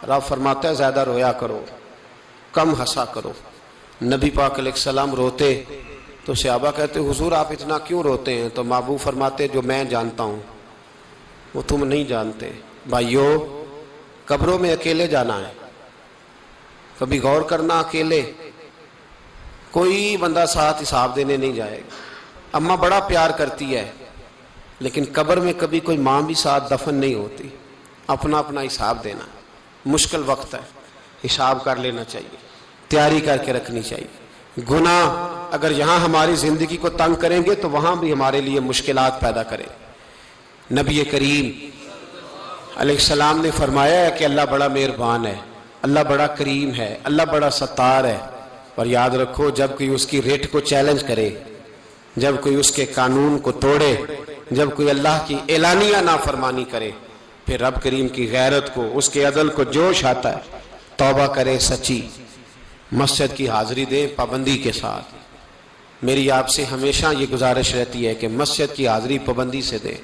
رب فرماتا ہے زیادہ رویا کرو، کم ہنسا کرو. نبی پاک علیہ السلام روتے تو صحابہ کہتے حضور آپ اتنا کیوں روتے ہیں؟ تو محبوب فرماتے جو میں جانتا ہوں وہ تم نہیں جانتے. بھائیو قبروں میں اکیلے جانا ہے، کبھی غور کرنا، اکیلے کوئی بندہ ساتھ حساب دینے نہیں جائے گا. اماں بڑا پیار کرتی ہے لیکن قبر میں کبھی کوئی ماں بھی ساتھ دفن نہیں ہوتی. اپنا اپنا حساب دینا، مشکل وقت ہے، حساب کر لینا چاہیے، تیاری کر کے رکھنی چاہیے. گناہ اگر یہاں ہماری زندگی کو تنگ کریں گے تو وہاں بھی ہمارے لیے مشکلات پیدا کریں. نبی کریم علیہ السلام نے فرمایا ہے کہ اللہ بڑا مہربان ہے، اللہ بڑا کریم ہے، اللہ بڑا ستار ہے. اور یاد رکھو جب کوئی اس کی ریٹ کو چیلنج کرے، جب کوئی اس کے قانون کو توڑے، جب کوئی اللہ کی اعلانیہ نافرمانی کرے، پھر رب کریم کی غیرت کو، اس کے عدل کو جوش آتا ہے. توبہ کرے سچی، مسجد کی حاضری دیں پابندی کے ساتھ. میری آپ سے ہمیشہ یہ گزارش رہتی ہے کہ مسجد کی حاضری پابندی سے دیں.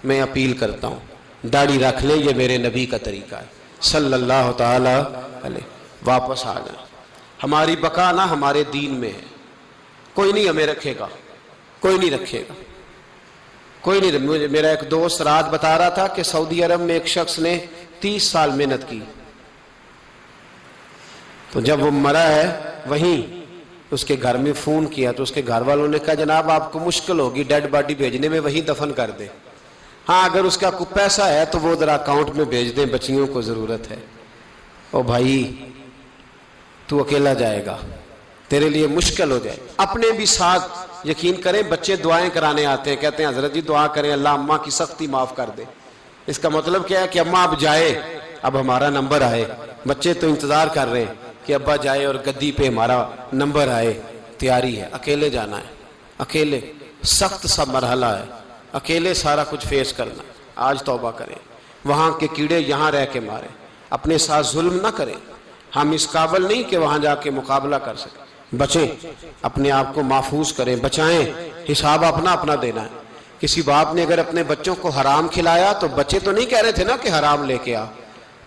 میں اپیل کرتا ہوں داڑھی رکھ لیں، یہ میرے نبی کا طریقہ ہے صلی اللہ تعالی علیہ. واپس آ جائیں. ہماری بقا نہ ہمارے دین میں ہے. کوئی نہیں ہمیں رکھے گا، کوئی نہیں رکھے گا، کوئی نہیں. میرا ایک دوست رات بتا رہا تھا کہ سعودی عرب میں ایک شخص نے 30 سال محنت کی، تو جب وہ مرا ہے وہیں اس کے گھر میں فون کیا تو اس کے گھر والوں نے کہا جناب آپ کو مشکل ہوگی ڈیڈ باڈی بھیجنے میں، وہیں دفن کر دیں، ہاں اگر اس کا کوئی پیسہ ہے تو وہ ذرا اکاؤنٹ میں بھیج دیں، بچیوں کو ضرورت ہے۔ او بھائی تو اکیلا جائے گا، تیرے لیے مشکل ہو جائے۔ اپنے بھی ساتھ یقین کریں، بچے دعائیں کرانے آتے ہیں، کہتے ہیں حضرت جی دعا کریں اللہ اماں کی سختی معاف کر دے۔ اس کا مطلب کیا ہے کہ اماں اب جائے، اب ہمارا نمبر آئے۔ بچے تو انتظار کر رہے ہیں کہ ابا جائے اور گدی پہ ہمارا نمبر آئے۔ تیاری ہے، اکیلے جانا ہے، اکیلے سخت سا مرحلہ ہے، اکیلے سارا کچھ فیس کرنا۔ آج توبہ کریں، وہاں کے کیڑے یہاں رہ کے ماریں، اپنے ساتھ ظلم نہ کریں۔ ہم اس قابل نہیں کہ وہاں جا کے مقابلہ کر سکیں۔ بچیں، اپنے آپ کو محفوظ کریں، بچائیں، حساب اپنا اپنا دینا ہے۔ کسی باپ نے اگر اپنے بچوں کو حرام کھلایا تو بچے تو نہیں کہہ رہے تھے نا کہ حرام لے کے آ،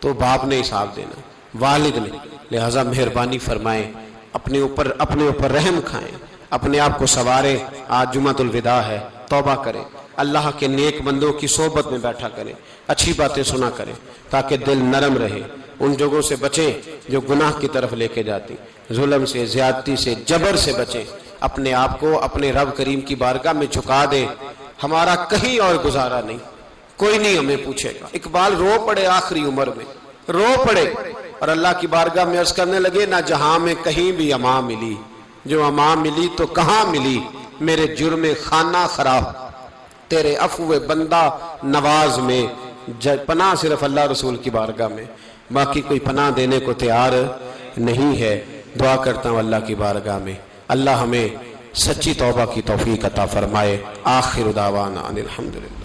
تو باپ نے حساب دینا، والد نے۔ لہٰذا مہربانی فرمائیں، اپنے اوپر رحم کھائیں، اپنے آپ کو سنواریں۔ آج جمعۃ الوداع ہے، توبہ کریں، اللہ کے نیک بندوں کی صحبت میں بیٹھا کریں، اچھی باتیں سنا کریں تاکہ دل نرم رہے۔ ان جگہوں سے بچیں جو گناہ کی طرف لے کے جاتی، ظلم سے، زیادتی سے، جبر سے بچیں۔ اپنے آپ کو اپنے رب کریم کی بارگاہ میں جھکا دیں۔ ہمارا کہیں اور گزارا نہیں، کوئی نہیں ہمیں پوچھے گا۔ اقبال رو پڑے آخری عمر میں، رو پڑے اور اللہ کی بارگاہ میں عرض کرنے لگے نہ جہاں میں کہیں بھی امان ملی، جو امان ملی تو کہاں ملی، میرے جرم خانہ خراب، تیرے عفو بندہ نواز میں۔ پناہ صرف اللہ رسول کی بارگاہ میں، باقی کوئی پناہ دینے کو تیار نہیں ہے۔ دعا کرتا ہوں اللہ کی بارگاہ میں اللہ ہمیں سچی توبہ کی توفیق عطا فرمائے۔ آخر دعوانا ان الحمدللہ۔